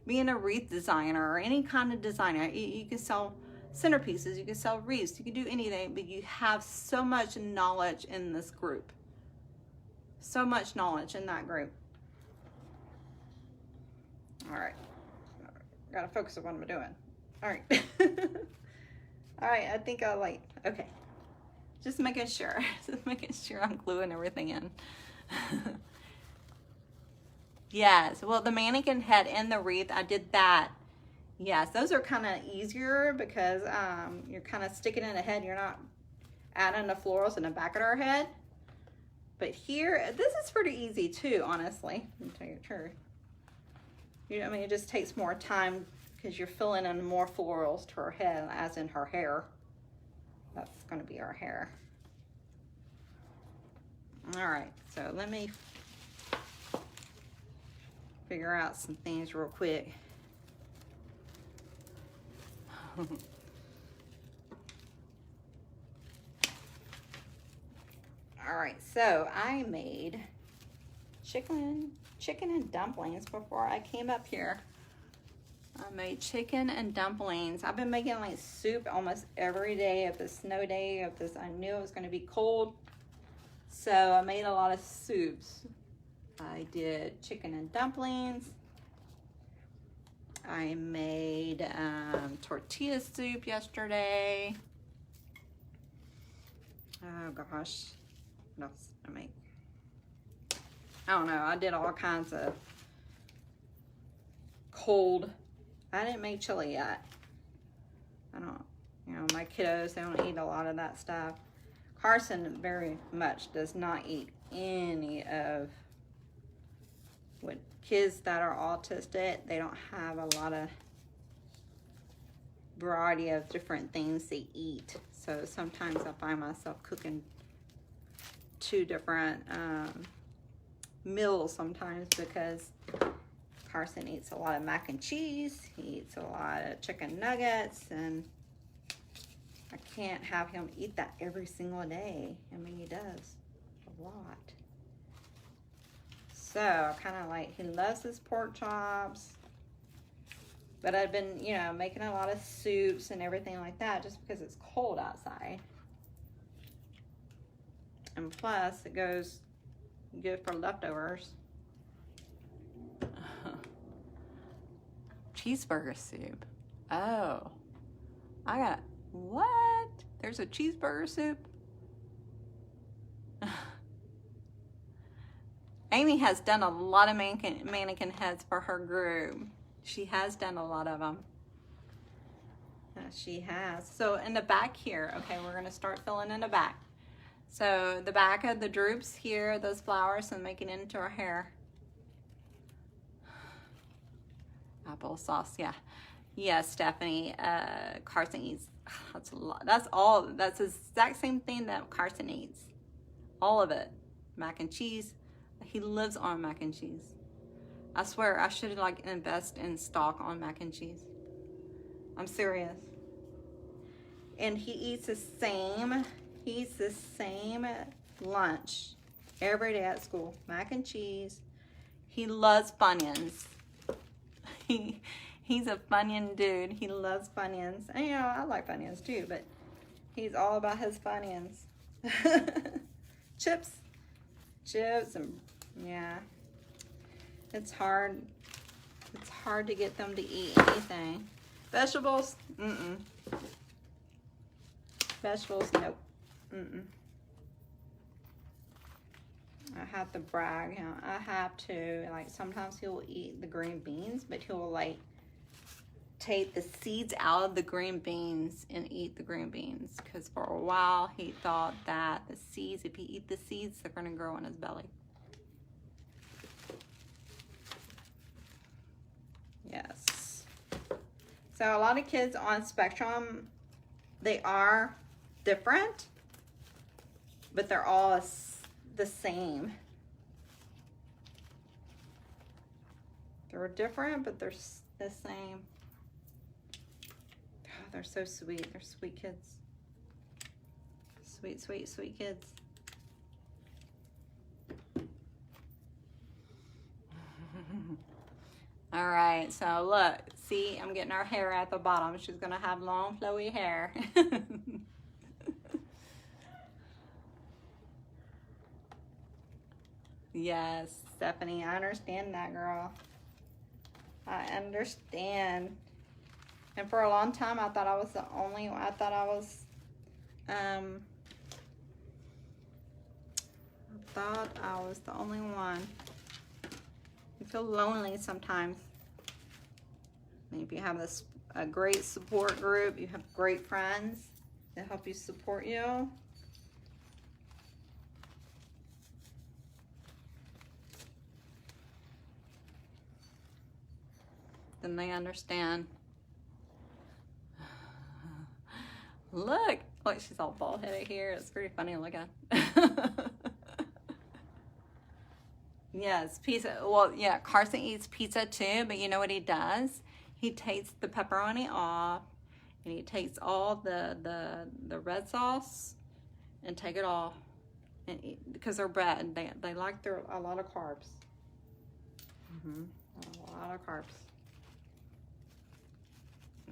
being a wreath designer or any kind of designer, you can sell centerpieces, you can sell wreaths, you can do anything, but you have so much knowledge in this group. So much knowledge in that group. All right, gotta focus on what I'm doing. All right. All right, I think I'll like, okay. Just making sure, I'm gluing everything in. Yes, well, the mannequin head and the wreath, I did that. Yes, those are kind of easier because you're kind of sticking in the head. You're not adding the florals in the back of her head. But here, this is pretty easy too, honestly. Let me tell you the truth. I mean, it just takes more time because you're filling in more florals to her head, as in her hair. That's going to be our hair. All right, so let me figure out some things real quick. All right, so I made chicken and dumplings before I came up here. I made chicken and dumplings. I've been making like soup almost every day of the snow day of this. I knew it was going to be cold, so I made a lot of soups. I did chicken and dumplings. I made tortilla soup yesterday. Oh gosh, what else did I make? I don't know. I did all kinds of cold. I didn't make chili yet. I don't, my kiddos, they don't eat a lot of that stuff. Carson very much does not eat any of what kids that are autistic, they don't have a lot of variety of different things they eat. So sometimes I find myself cooking 2 different meals sometimes because Carson eats a lot of mac and cheese, he eats a lot of chicken nuggets, and I can't have him eat that every single day. I mean, he does a lot. So kind of like, he loves his pork chops, but I've been, making a lot of soups and everything like that just because it's cold outside. And plus it goes good for leftovers. Cheeseburger soup. Oh, I got, what? There's a cheeseburger soup? Amy has done a lot of mannequin heads for her group. She has done a lot of them. She has. So in the back here, okay, we're gonna start filling in the back. So the back of the droops here, those flowers, and making it into our hair. Applesauce, yeah. Yes, Stephanie, Carson eats, that's a lot. That's the exact same thing that Carson eats. All of it. Mac and cheese. He lives on mac and cheese. I swear I should invest in stock on mac and cheese. I'm serious. And he eats the same lunch every day at school. Mac and cheese. He loves Funyuns. He's a Funyun dude. He loves Funyuns. And I like Funyuns too, but he's all about his Funyuns. Chips and yeah, it's hard to get them to eat anything. Vegetables, vegetables, nope. I have to brag, I have to, sometimes he'll eat the green beans, but he'll take the seeds out of the green beans and eat the green beans, because for a while he thought that the seeds, if he eat the seeds, they're going to grow in his belly. Yes. So a lot of kids on spectrum, they are different, but they're all the same. They're different, but they're the same. Oh, they're so sweet. They're sweet kids. Sweet, sweet, sweet kids. All right, so look, see, I'm getting her hair at the bottom. She's gonna have long, flowy hair. Yes, Stephanie, I understand that, girl. I understand. And for a long time, I thought I was the only one. I thought I was, I thought I was the only one. You feel lonely sometimes. And if you have a great support group, you have great friends that help you support you. Then they understand. Look, she's all bald headed here. It's pretty funny looking. Yes, pizza. Well, yeah, Carson eats pizza too, but you know what he does? He takes the pepperoni off, and he takes all the red sauce and take it off, and eat, because they're bread. They like a lot of carbs. A lot of carbs.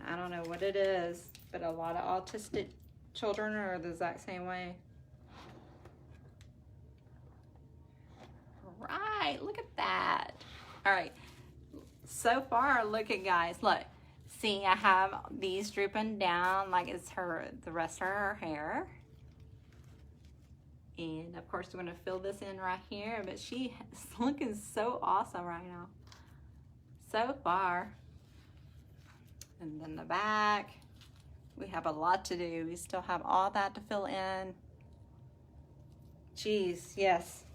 I don't know what it is, but a lot of autistic children are the exact same way. Right, look at that. All right, so far, look at guys, look. See, I have these drooping down like it's the rest of her hair. And of course, we're gonna fill this in right here, but she is looking so awesome right now. So far. And then the back, we have a lot to do. We still have all that to fill in. Cheese, yes.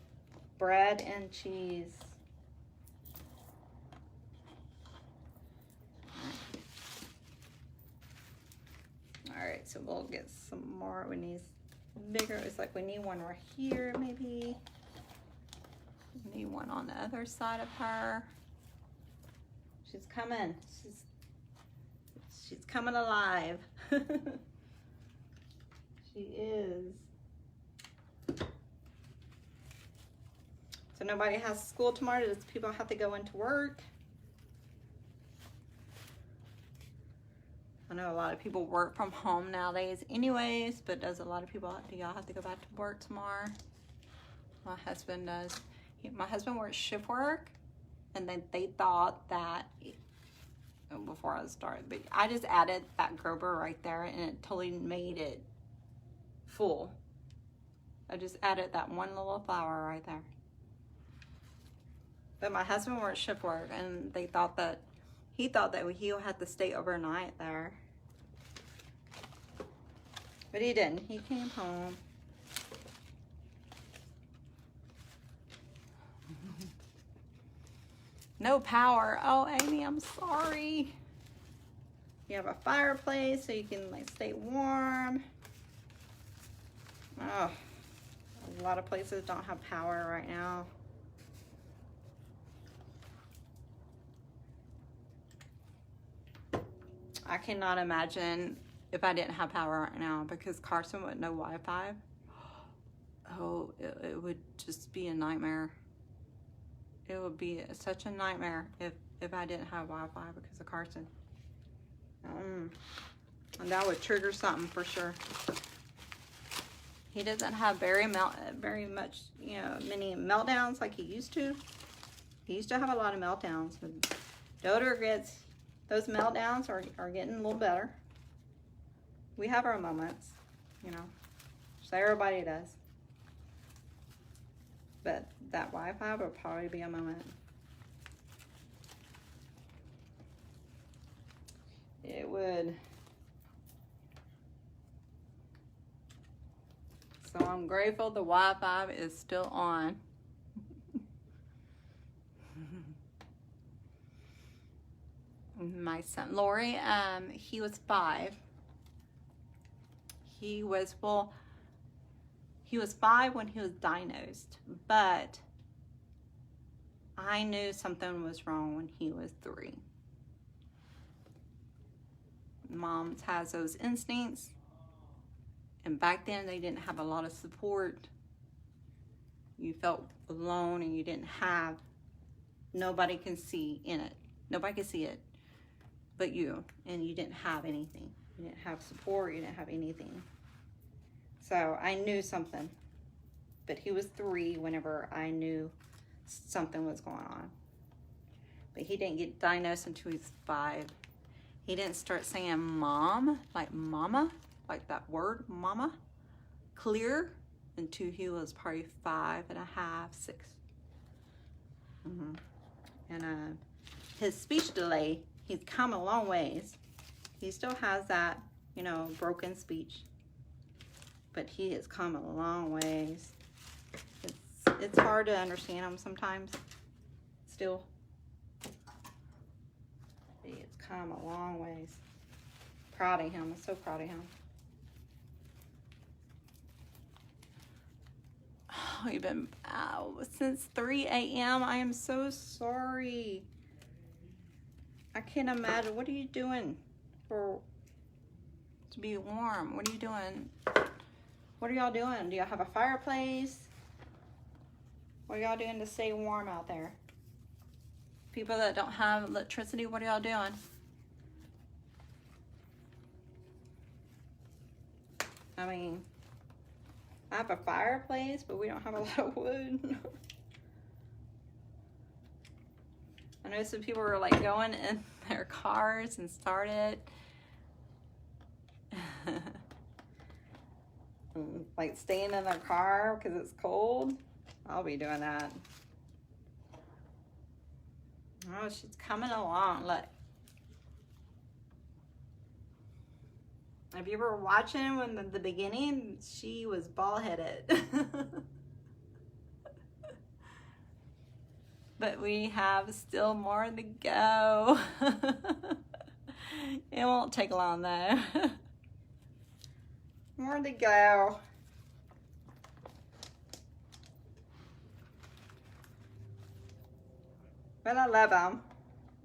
Bread and cheese. All right, so we'll get some more. We need bigger. It's like we need one right here, maybe. We need one on the other side of her. She's coming. She's coming alive. She is. So nobody has school tomorrow. Does people have to go into work? I know a lot of people work from home nowadays anyways, but do y'all have to go back to work tomorrow? My husband does. My husband works shift work, and then they thought that before I started, but I just added that Gerber right there, and it totally made it full. I just added that one little flower right there. But my husband works shift work, and he thought that he'll have to stay overnight there. But he didn't. He came home. No power. Oh, Amy, I'm sorry. You have a fireplace so you can like stay warm. Oh, a lot of places don't have power right now. I cannot imagine if I didn't have power right now, because Carson with no Wi-Fi. Oh, it would just be a nightmare. It would be such a nightmare if I didn't have Wi-Fi because of Carson. And that would trigger something for sure. He doesn't have very much, many meltdowns like he used to. He used to have a lot of meltdowns. But Doter gets, those meltdowns are getting a little better. We have our moments, so everybody does. But that Wi-Fi would probably be a moment. It would. So I'm grateful the Wi-Fi is still on. My son, Lori, he was 5. He was 5 when he was diagnosed, but I knew something was wrong when he was 3. Moms has those instincts, and back then they didn't have a lot of support. You felt alone and you didn't have, nobody can see in it. Nobody can see it but you, and you didn't have anything. You didn't have support, you didn't have anything. So I knew something, but he was 3 whenever I knew something was going on. But he didn't get diagnosed until he was 5. He didn't start saying mom, like mama, like that word, mama, clear, until he was probably 5 and a half, 6. And his speech delay, he's come a long ways. He still has that, you know, broken speech, but he has come a long ways. It's hard to understand him sometimes, still. It's come a long ways. Proud of him. I'm so proud of him. Oh, you've been out since 3 a.m. I am so sorry. I can't imagine. What are you doing to be warm? What are you doing? What are y'all doing? Do y'all have a fireplace? What are y'all doing to stay warm out there? People that don't have electricity, what are y'all doing? I mean, I have a fireplace, but we don't have a lot of wood. I know some people were like going in their cars and started. Like staying in their car because it's cold. I'll be doing that. Oh, she's coming along. Look. If you were watching when the beginning, she was bald-headed. But we have still more to go. It won't take long though. More to go. But I love them.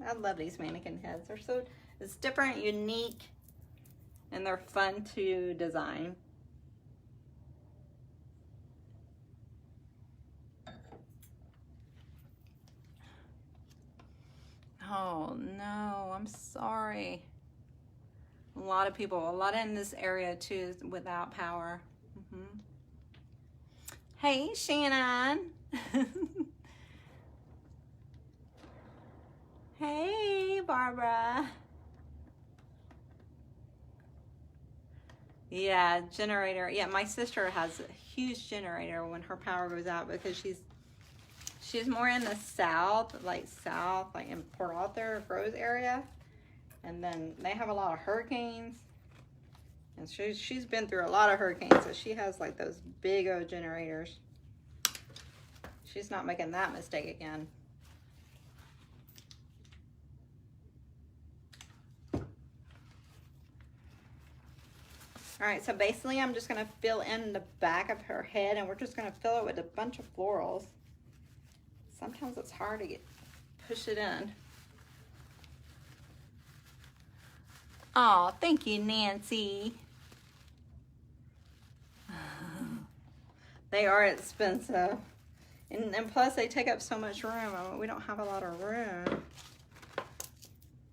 I love these mannequin heads. They're so, it's different, unique, and they're fun to design. Oh no, I'm sorry. A lot of people, a lot in this area too is without power. Hey, Shannon. Hey, Barbara. Yeah, generator. Yeah, my sister has a huge generator when her power goes out because she's more in the south, like in Port Arthur, Groves area. And then they have a lot of hurricanes. And she's been through a lot of hurricanes, so she has like those big old generators. She's not making that mistake again. All right, so basically I'm just gonna fill in the back of her head, and we're just gonna fill it with a bunch of florals. Sometimes it's hard to push it in. Oh, thank you, Nancy. They are expensive. And plus they take up so much room. I mean, we don't have a lot of room.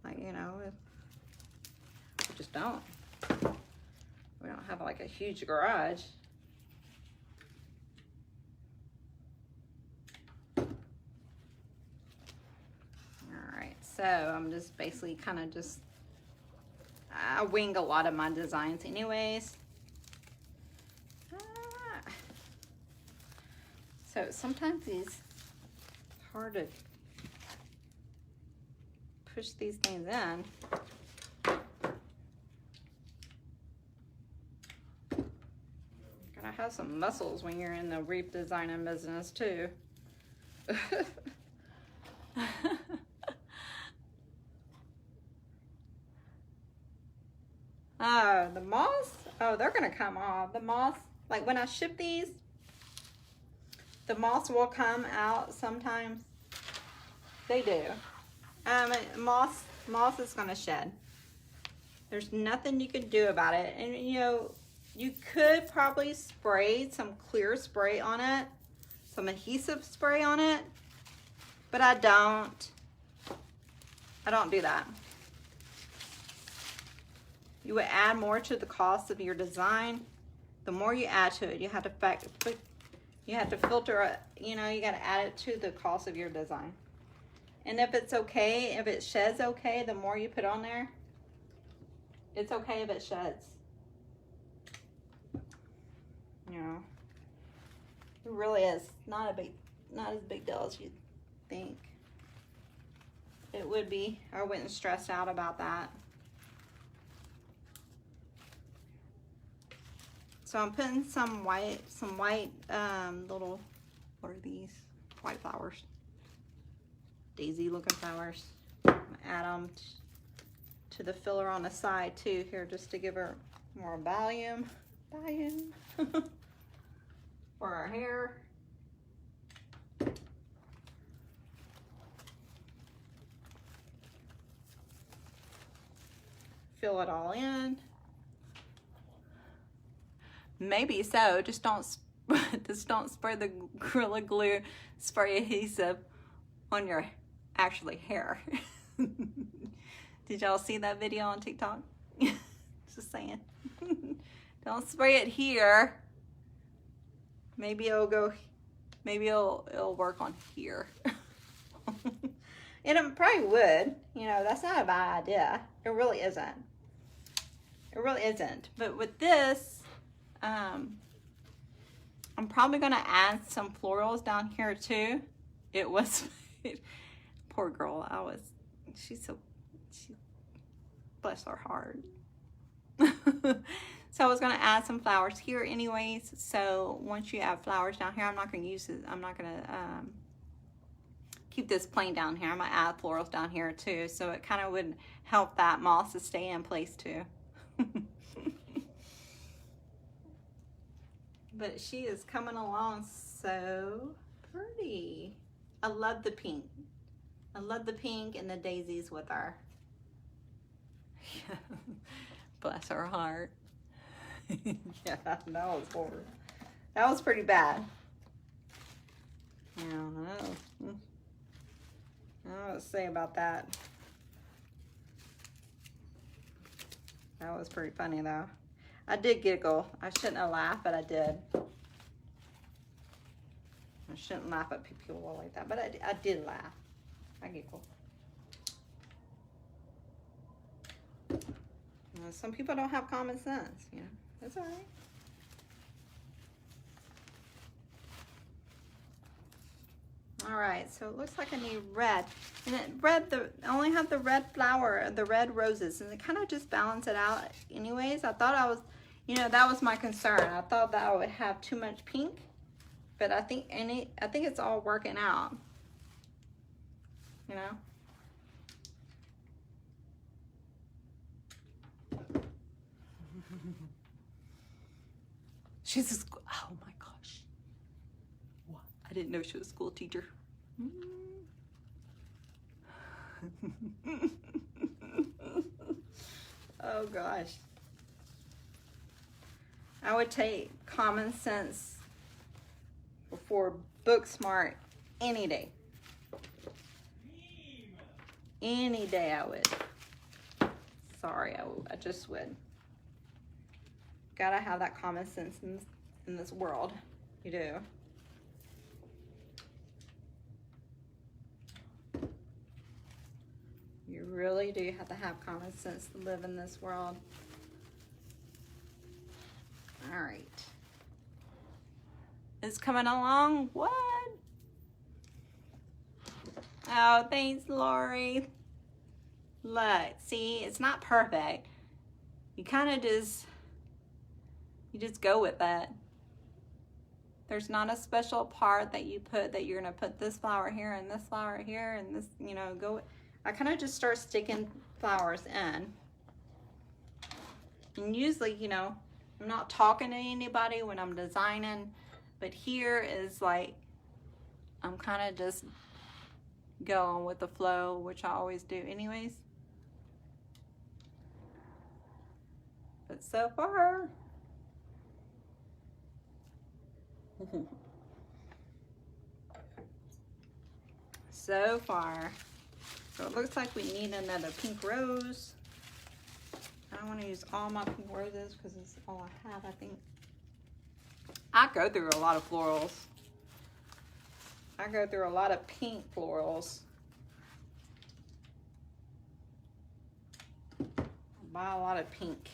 Like, you know, we just don't. We don't have like a huge garage. All right, so I'm just basically kind of just, I wing a lot of my designs anyways. So sometimes it's hard to push these things in. Gotta have some muscles when you're in the wreath designing business too. Oh, the moss? Oh, they're gonna come off. The moss, like when I ship these, the moss will come out sometimes. They do. Moss is gonna shed. There's nothing you can do about it. And you know, you could probably spray some clear spray on it, some adhesive spray on it, but I don't do that. You would add more to the cost of your design. The more you add to it, you have to filter it, you know, you got to add it to the cost of your design. And if it's okay, if it sheds okay, the more you put on there, it's okay if it sheds. You know, it really is not as big deal as you think it would be. I wouldn't stress out about that. So I'm putting some white little, what are these? White flowers. Daisy looking flowers. Add them to the filler on the side too here, just to give her more volume for our hair. Fill it all in. Maybe so. Just don't spray the Gorilla Glue spray adhesive on your actually hair. Did y'all see that video on TikTok? Just saying. Don't spray it here. Maybe it'll go. Maybe it'll work on here. And it probably would. You know, that's not a bad idea. It really isn't. It really isn't. But with this, I'm probably gonna add some florals down here too. It was poor girl. She bless her heart. So I was gonna add some flowers here anyways. So once you add flowers down here, I'm not gonna use it. I'm not gonna keep this plain down here. I'm gonna add florals down here too. So it kind of would help that moss to stay in place too. But she is coming along so pretty. I love the pink. I love the pink and the daisies with her. Bless her heart. Yeah, that was horrible. That was pretty bad. I don't know. I don't know what to say about that. That was pretty funny though. I did giggle. I shouldn't have laughed, but I did. I shouldn't laugh at people like that, but I did laugh. I giggled. You know, some people don't have common sense, you know. That's all right. All right, so it looks like I need red. And I only have the red flower, the red roses, and it kind of just balance it out anyways. I thought I was, you know, that was my concern. I thought that I would have too much pink, but I think it's all working out, you know. She's a school, oh my gosh. What? I didn't know she was a school teacher. Oh gosh. I would take common sense before book smart any day. Any day I would. Sorry, I just would. Gotta have that common sense in this world. You do. You really do have to have common sense to live in this world. All right. It's coming along. What? Oh, thanks, Lori. Look, see, it's not perfect. You kind of just go with it. There's not a special part that you put that you're gonna put this flower here and this flower here and this, you know, go. I kind of just start sticking flowers in. And usually, you know, I'm not talking to anybody when I'm designing, but here is like, I'm kind of just go on with the flow, which I always do anyways. But so far, so far. So it looks like we need another pink rose. I don't want to use all my pink roses because it's all I have, I think. I go through a lot of florals. I go through a lot of pink florals. I buy a lot of pink.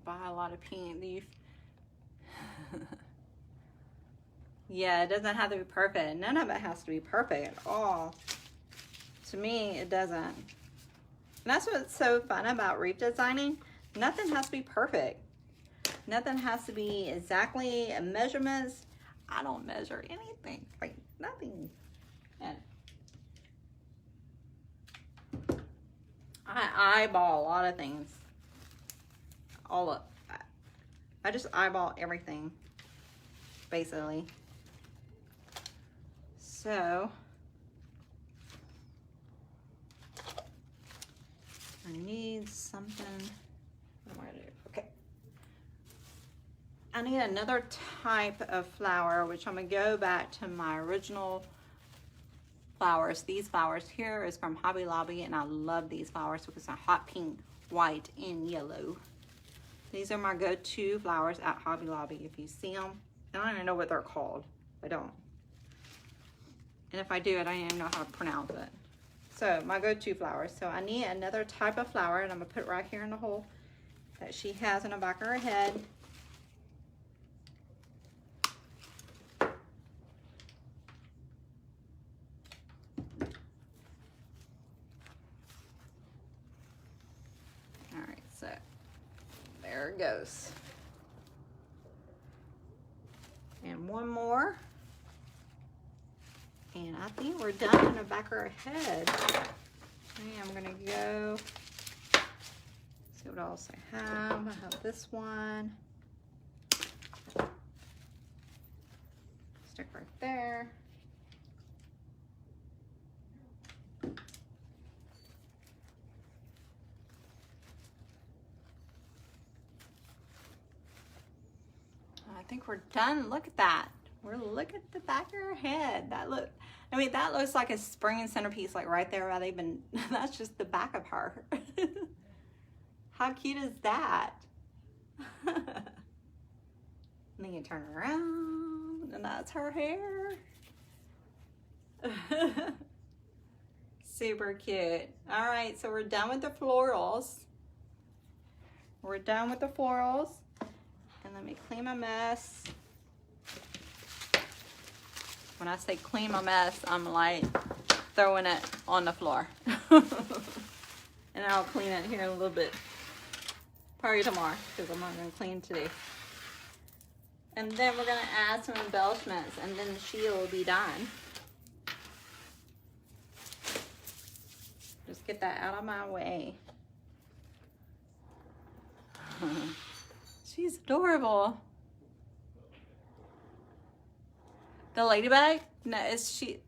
Buy a lot of pink leaf. Yeah, it doesn't have to be perfect. None of it has to be perfect at all. To me, it doesn't. And that's what's so fun about wreath designing. Nothing has to be perfect. Nothing has to be exactly measurements. I don't measure anything, like nothing. And I eyeball a lot of things. I just eyeball everything, basically. So I need something. What am I gonna do? Okay. I need another type of flower, which I'm gonna go back to my original flowers. These flowers here is from Hobby Lobby, and I love these flowers because they're hot pink, white, and yellow. These are my go-to flowers at Hobby Lobby. If you see them, I don't even know what they're called. I don't. And if I do, I don't even know how to pronounce it. So my go-to flowers. So I need another type of flower, and I'm gonna put right here in the hole that she has in the back of her head. All right, so there it goes. And one more. And I think we're done in the back of her head. Okay, I'm gonna go see what else I have. I have this one. Stick right there. I think we're done. Look at that. We're looking at the back of her head. That looks like a spring centerpiece, like right there where they've been. That's just the back of her. How cute is that? And then you turn around, and that's her hair. Super cute. All right, so we're done with the florals. We're done with the florals. And let me clean my mess. When I say clean my mess, I'm like throwing it on the floor. And I'll clean it here in a little bit. Probably tomorrow, because I'm not going to clean today. And then we're going to add some embellishments, and then the shield will be done. Just get that out of my way. She's adorable. The ladybug? No,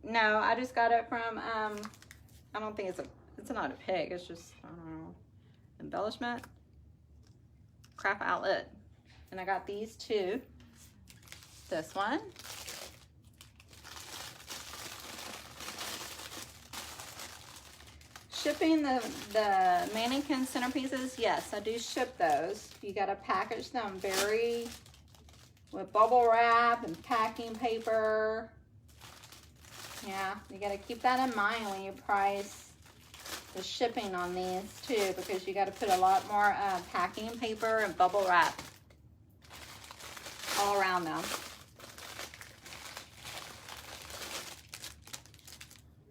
no, I just got it from I don't think it's not a pig, it's just I don't know, embellishment. Craft Outlet. And I got these two. This one. Shipping the mannequin centerpieces, yes, I do ship those. You gotta package them with bubble wrap and packing paper. Yeah, you gotta keep that in mind when you price the shipping on these too, because you gotta put a lot more packing paper and bubble wrap all around them.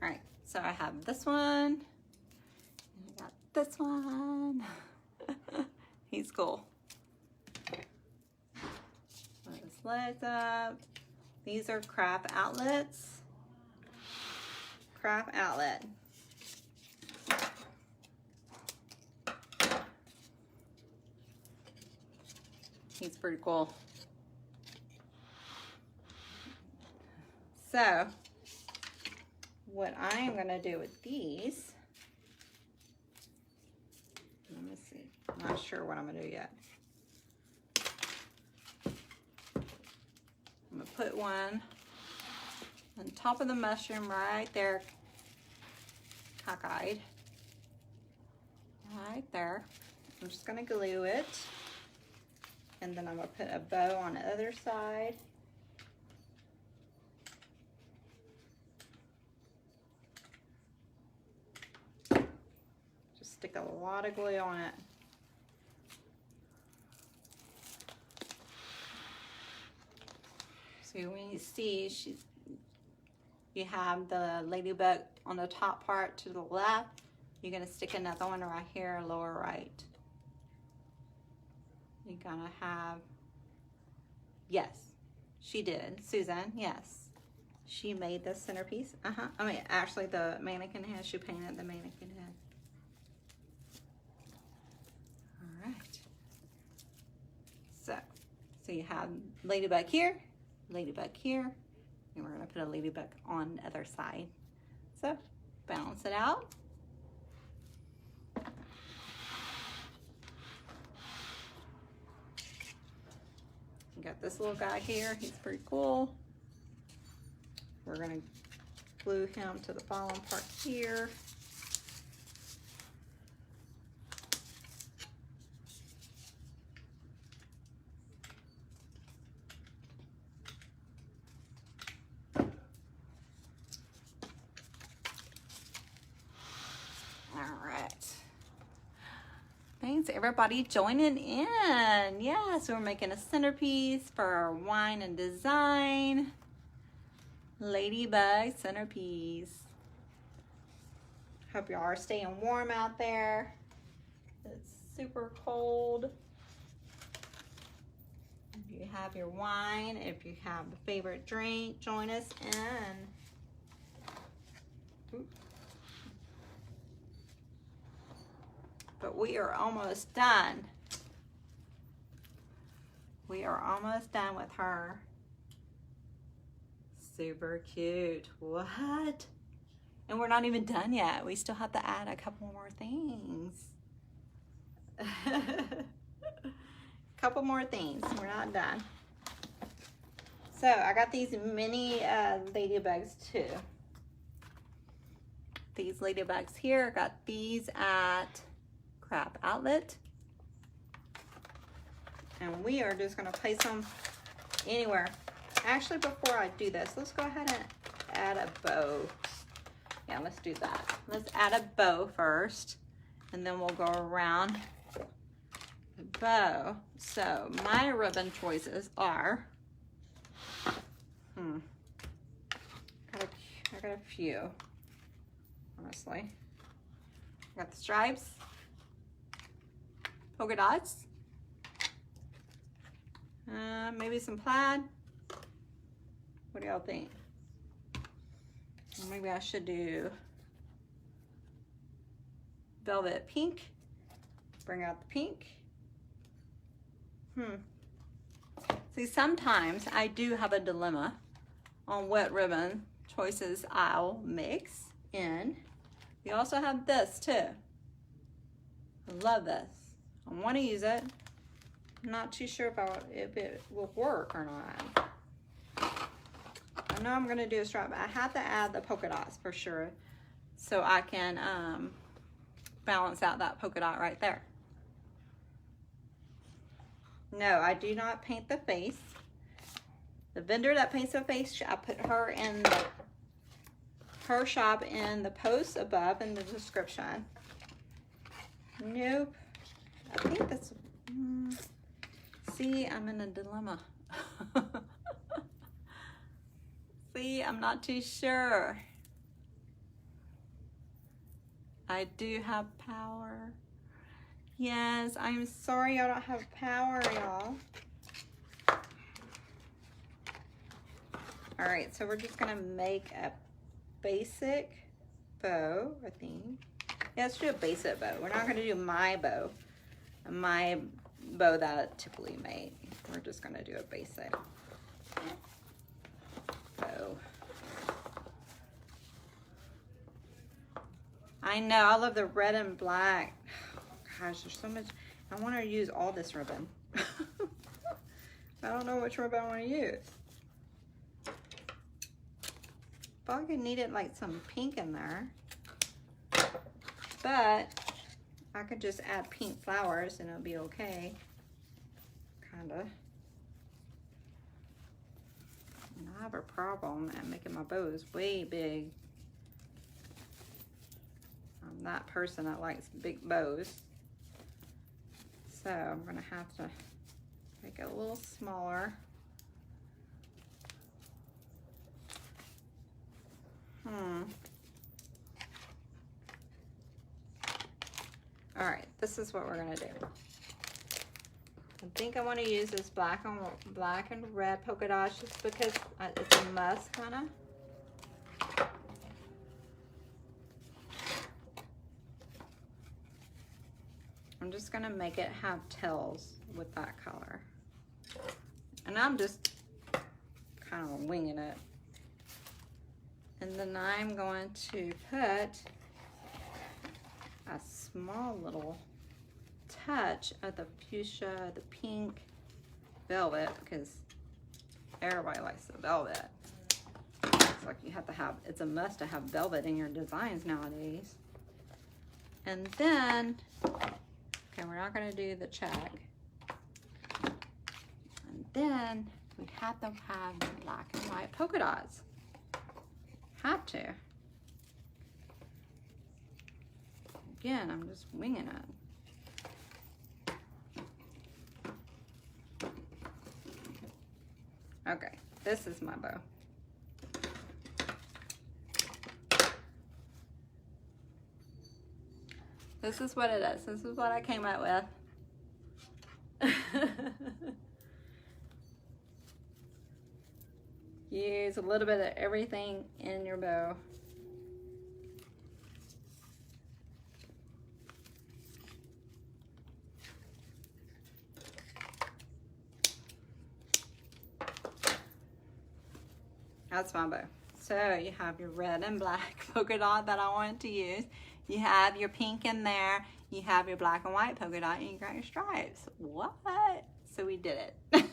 All right, so I have this one. This one. He's cool. Put his legs up. These are Craft Outlets. Craft Outlet. He's pretty cool. So, what I am going to do with these, let me see. I'm not sure what I'm going to do yet. I'm going to put one on top of the mushroom right there, cockeyed. Right there. I'm just going to glue it. And then I'm going to put a bow on the other side. Just stick a lot of glue on it. So when you see, you have the ladybug on the top part to the left. You're going to stick another one right here, lower right. You're going to have, yes, she did. Susan, yes. She made the centerpiece. I mean, actually the mannequin head, she painted the mannequin head. All right. So you have ladybug here, and we're going to put a ladybug on the other side. So balance it out. You got this little guy here, he's pretty cool. We're going to glue him to the bottom part here. Thanks everybody joining in. Yeah, so we're making a centerpiece for our wine and design. Ladybug centerpiece. Hope you all are staying warm out there. It's super cold. If you have your wine, if you have a favorite drink, join us in. Oops. But we are almost done. We are almost done with her. Super cute. What? And we're not even done yet. We still have to add a couple more things. Couple more things. We're not done. So I got these mini ladybugs too. These ladybugs here. I got these at Crap Outlet, and we are just going to place them anywhere. Actually, before I do this, let's go ahead and add a bow. Yeah, let's do that. Let's add a bow first, and then we'll go around the bow. So my ribbon choices are, I got a few, honestly. I got the stripes, polka dots, maybe some plaid. What do y'all think? Maybe I should do velvet pink. Bring out the pink. See, sometimes I do have a dilemma on what ribbon choices I'll mix in. We also have this too. I love this. I want to use it. I'm not too sure about if it will work or not. I know I'm going to do a stripe, but I have to add the polka dots for sure, so I can balance out that polka dot right there. No, I do not paint the face. The vendor that paints the face, I put her in her shop in the post above in the description. Nope. I think that's, see, I'm in a dilemma. See, I'm not too sure. I do have power. Yes, I'm sorry I don't have power, y'all. All right, so we're just gonna make a basic bow, I think. Yeah, let's do a basic bow. We're not gonna do my bow that I typically make. We're just gonna do a basic bow. I know, I love the red and black. Gosh, there's so much. I want to use all this ribbon. I don't know which ribbon I want to use. Probably needed like some pink in there. But I could just add pink flowers and it'll be okay. Kinda. And I have a problem at making my bows way big. I'm that person that likes big bows. So I'm gonna have to make it a little smaller. All right, this is what we're gonna do. I think I want to use this black and red polka dots just because it's a must, kinda. I'm just gonna make it have tails with that color. And I'm just kind of winging it. And then I'm going to put a small little touch of the fuchsia, the pink velvet, because everybody likes the velvet. It's like you have to have, it's a must to have velvet in your designs nowadays. And then, okay, we're not gonna do the check. And then we have to have the black and white polka dots. Have to. Again, I'm just winging it. Okay, this is my bow. This is what it is. This is what I came up with. Use a little bit of everything in your bow. That's my bow. So you have your red and black polka dot that I wanted to use. You have your pink in there. You have your black and white polka dot, and you got your stripes. What? So we did it.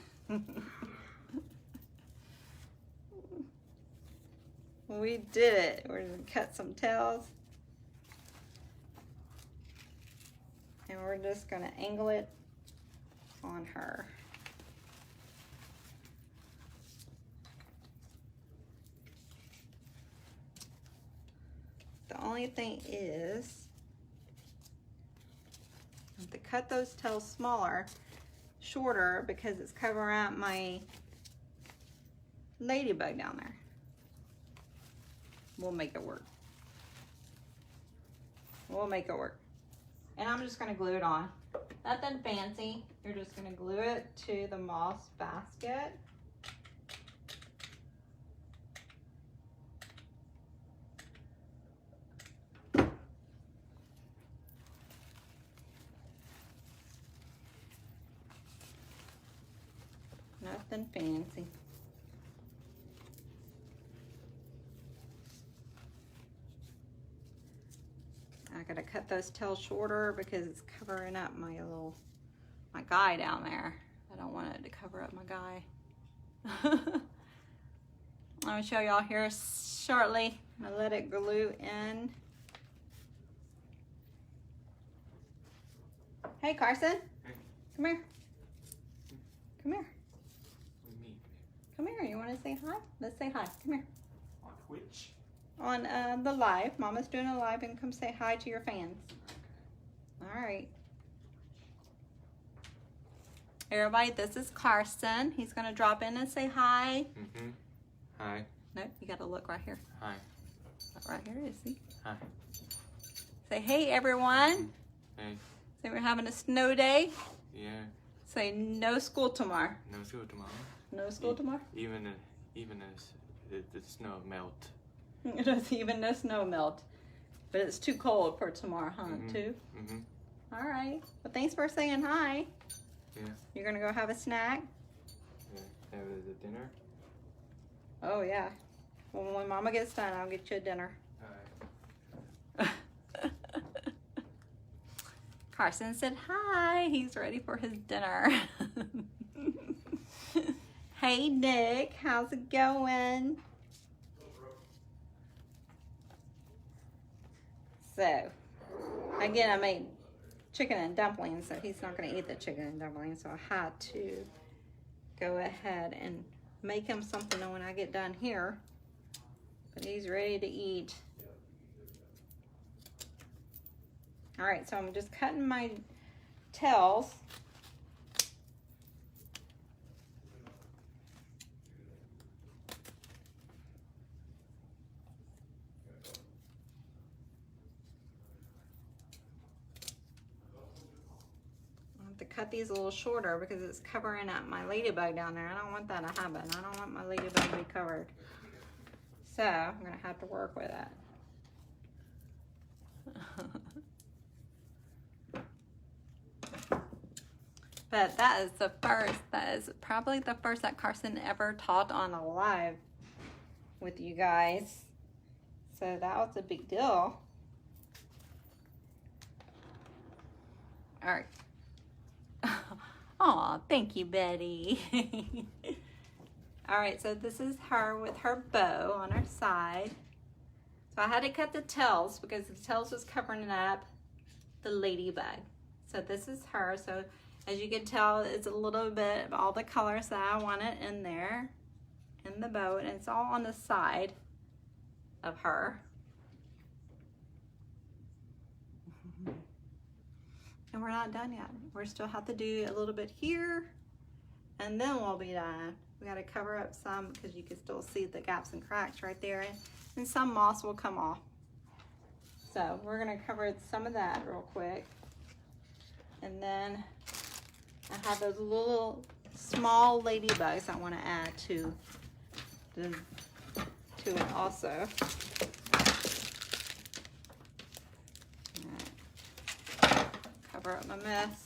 We did it. We're gonna cut some tails. And we're just gonna angle it on her. The only thing is, I have to cut those tails smaller, shorter, because it's covering up my ladybug down there. We'll make it work. We'll make it work. And I'm just gonna glue it on. Nothing fancy. You're just gonna glue it to the moss basket. Nothing fancy. I gotta cut those tails shorter because it's covering up my guy down there. I don't want it to cover up my guy. I'll show y'all here shortly. I let it glue in. Hey Carson, Hey. Come here. Come here. What do you mean? Come here. You want to say hi? Let's say hi. Come here. On Twitch? On the live. Mama's doing a live, and come say hi to your fans. All right. Everybody, this is Carson. He's going to drop in and say hi. Mm-hmm. Hi. No, you got to look right here. Hi. Right here, is he? Hi. Say, hey, everyone. Hey. Say, we're having a snow day. Yeah. Say, no school tomorrow. No school tomorrow. No school tomorrow? Even as the snow melt. There's even no snow melt. But it's too cold for tomorrow, huh, too? Mm-hmm. All right. Well, thanks for saying hi. Yeah. You're going to go have a snack? The dinner? Oh yeah. Well, when Mama gets done, I'll get you a dinner. Alright. Carson said hi. He's ready for his dinner. Hey Nick, how's it going? So, again, I made chicken and dumplings, so he's not going to eat the chicken and dumplings, so I had to go ahead and make him something when I get done here. But he's ready to eat. All right, so I'm just cutting my tails. To cut these a little shorter because it's covering up my ladybug down there. I don't want that to happen. I don't want my ladybug to be covered. So I'm gonna have to work with it. But that is probably the first that Carson ever taught on a live with you guys. So that was a big deal. All right. Aw, thank you, Betty. All right, so this is her with her bow on her side. So I had to cut the tails because the tails was covering up the ladybug. So this is her. So as you can tell, it's a little bit of all the colors that I wanted in there in the bow, and it's all on the side of her. And we're not done yet. We still have to do a little bit here, and then we'll be done. We got to cover up some because you can still see the gaps and cracks right there, and some moss will come off. So we're gonna cover some of that real quick. And then I have those little small ladybugs I want to add to it also. Cover up my mess.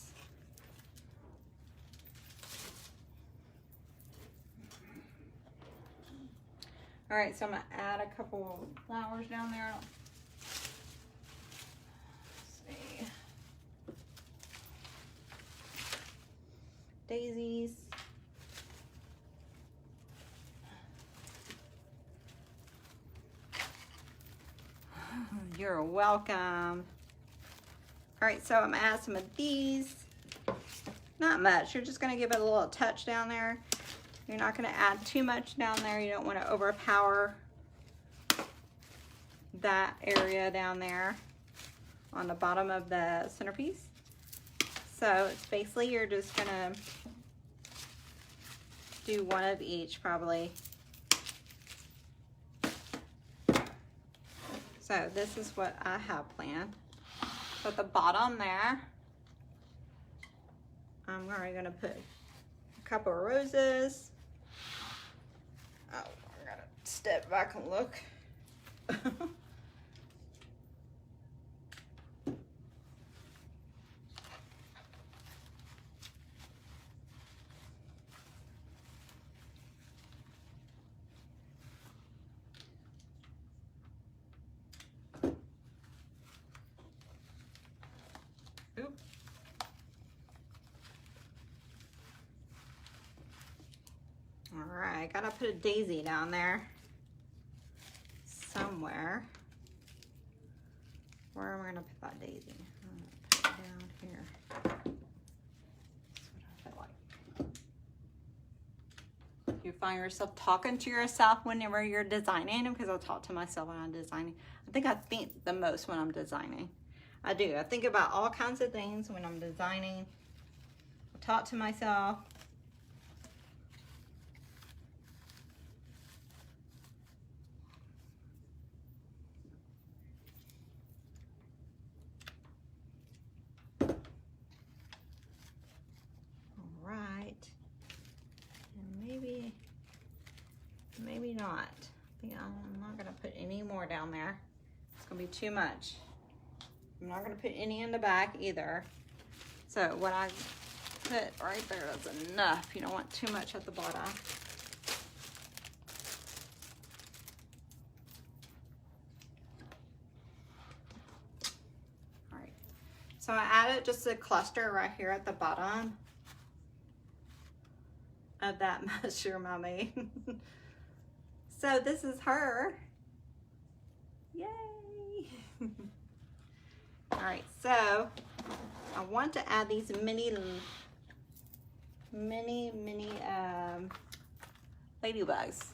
All right, so I'm gonna add a couple flowers down there. Let's see. Daisies. You're welcome. All right, so I'm gonna add some of these. Not much, you're just gonna give it a little touch down there. You're not gonna add too much down there. You don't wanna overpower that area down there on the bottom of the centerpiece. So it's basically, you're just gonna do one of each probably. So this is what I have planned. So at the bottom there, I'm already gonna put a couple of roses. Oh, I gotta step back and look. Oop. All right, gotta put a daisy down there somewhere. Where am I gonna put that daisy? I'm gonna put it down here. That's what I feel like. You find yourself talking to yourself whenever you're designing, because I'll talk to myself when I'm designing. I think the most when I'm designing. I do. I think about all kinds of things when I'm designing. I talk to myself. All right. And maybe not. I think I'm not gonna put any more down there. It's gonna be too much. I'm not gonna put any in the back either. So what I But right there is enough. You don't want too much at the bottom. All right. So I added just a cluster right here at the bottom of that mushroom I made. So this is her. Yay! All right, so I want to add these mini ladybugs.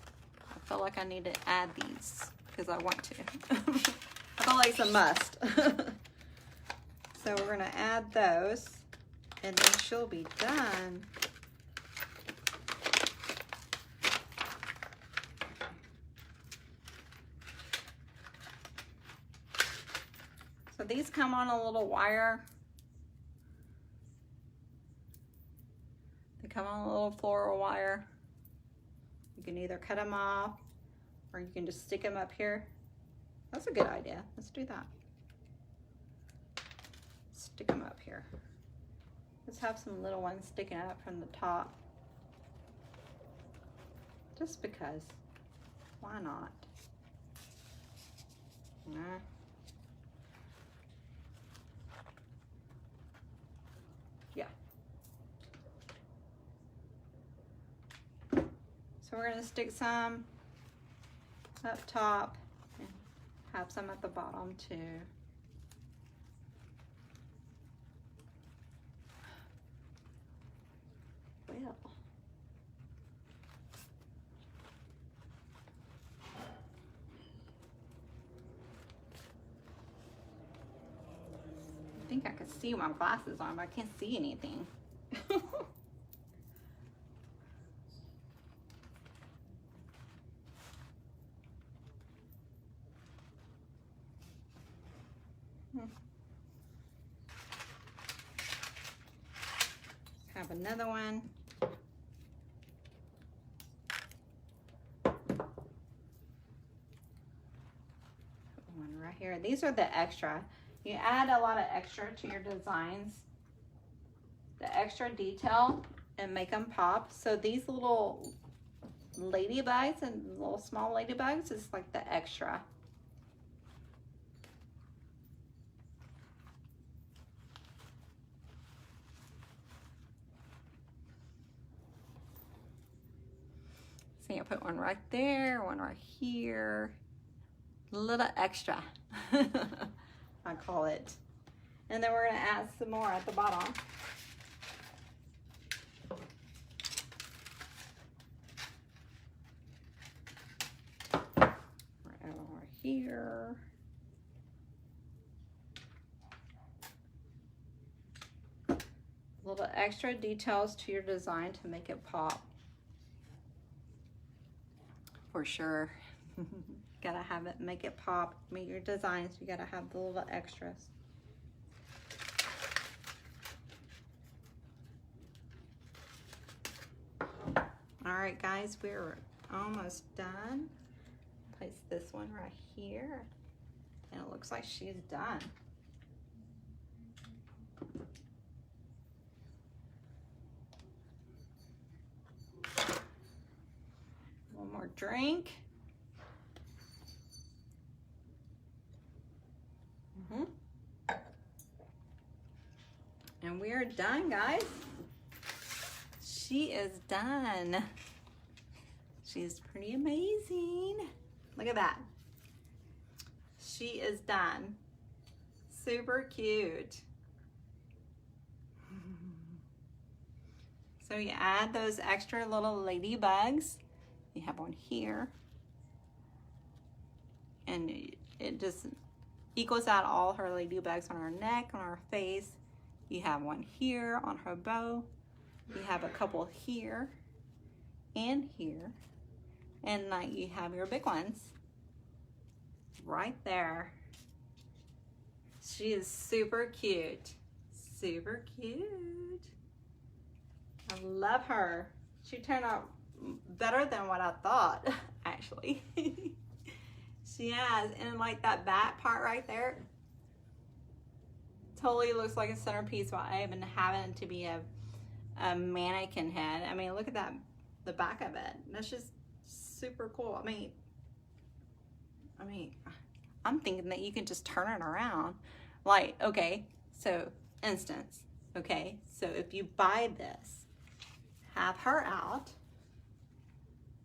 I feel like I need to add these because I want to. I feel like it's a must. So we're gonna add those and then she'll be done. So these come on a little wire. They come on a little floral wire. You can either cut them off or you can just stick them up here. That's a good idea. Let's do that. Stick them up here. Let's have some little ones sticking up from the top. Just because. Why not? Nah. Yeah. So we're going to stick some up top and have some at the bottom too. Well. I think I could see my glasses on, but I can't see anything. Have another one. One right here. These are the extra. You add a lot of extra to your designs, the extra detail, and make them pop. So these little ladybugs and little small ladybugs is like the extra. See, I put one right there, one right here. A little extra, I call it. And then we're gonna add some more at the bottom. Right over here. Little extra details to your design to make it pop. For sure. Gotta have it, make it pop. Make your designs, you gotta have the little extras. All right, guys, we're almost done. Place this one right here. And it looks like she's done. One more drink. And we're done, guys. She is done. She's pretty amazing. Look at that. She is done. Super cute. So you add those extra little ladybugs. You have one here. And it just equals out all her ladybugs on her neck, on her face. You have one here on her bow. You have a couple here and here. And like you have your big ones right there. She is super cute. Super cute. I love her. She turned out better than what I thought, actually. She has, and like that back part right there, totally looks like a centerpiece without even having to be a a mannequin head. I mean, look at that, the back of it. That's just super cool. I mean, I'm thinking that you can just turn it around. Like, okay, so instance, okay, so if you buy this, have her out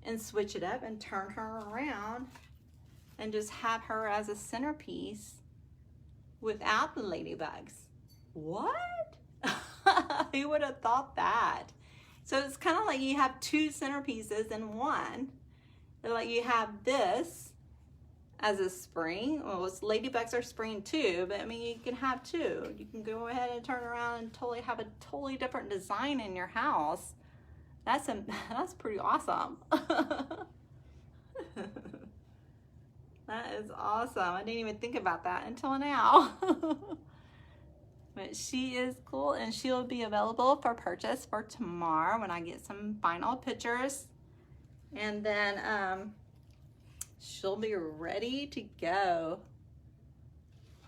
and switch it up and turn her around and just have her as a centerpiece without the ladybugs. What? Who would have thought that? So it's kind of like you have two centerpieces in one. Like you have this as a spring. Well, ladybugs are spring too, but I mean, you can have two. You can go ahead and turn around and totally have a totally different design in your house. That's pretty awesome. That is awesome. I didn't even think about that until now. But she is cool, and she'll be available for purchase for tomorrow when I get some final pictures. And then she'll be ready to go.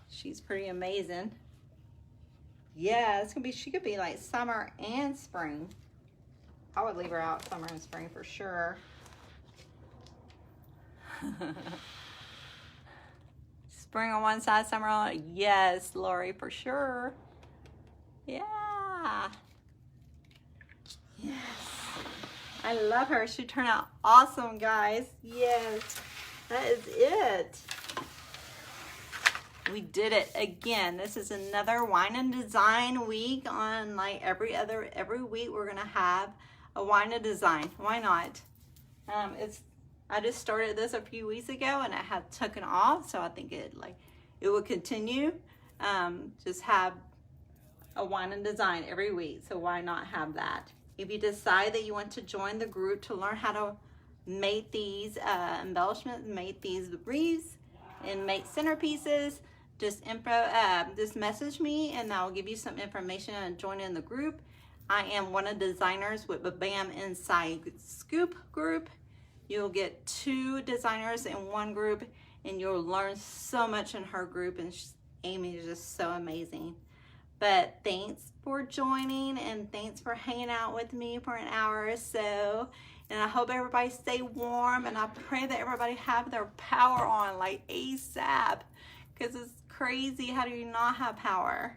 She's pretty amazing. Yeah, it's gonna be, she could be like summer and spring. I would leave her out summer and spring for sure. Spring on one side, summer on, yes, Lori, for sure. Yeah. Yes. I love her. She turned out awesome, guys. Yes. That is it. We did it again. This is another wine and design week. On like every week we're gonna have a wine and design. Why not? I just started this a few weeks ago and it had taken off, so I think it will continue. Just have a wine and design every week, so why not have that? If you decide that you want to join the group to learn how to make these embellishments, make these wreaths, and make centerpieces, just message me and I'll give you some information and join in the group. I am one of the designers with the BAM Inside Scoop group. You'll get 2 designers in one group and you'll learn so much in her group, and Amy is just so amazing. But thanks for joining and thanks for hanging out with me for an hour or so. And I hope everybody stay warm, and I pray that everybody have their power on like ASAP, because it's crazy. How do you not have power?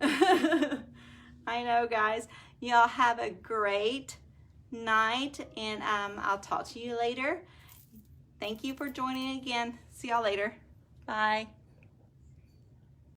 I know, guys. Y'all have a great night, and I'll talk to you later. Thank you for joining again. See y'all later. Bye.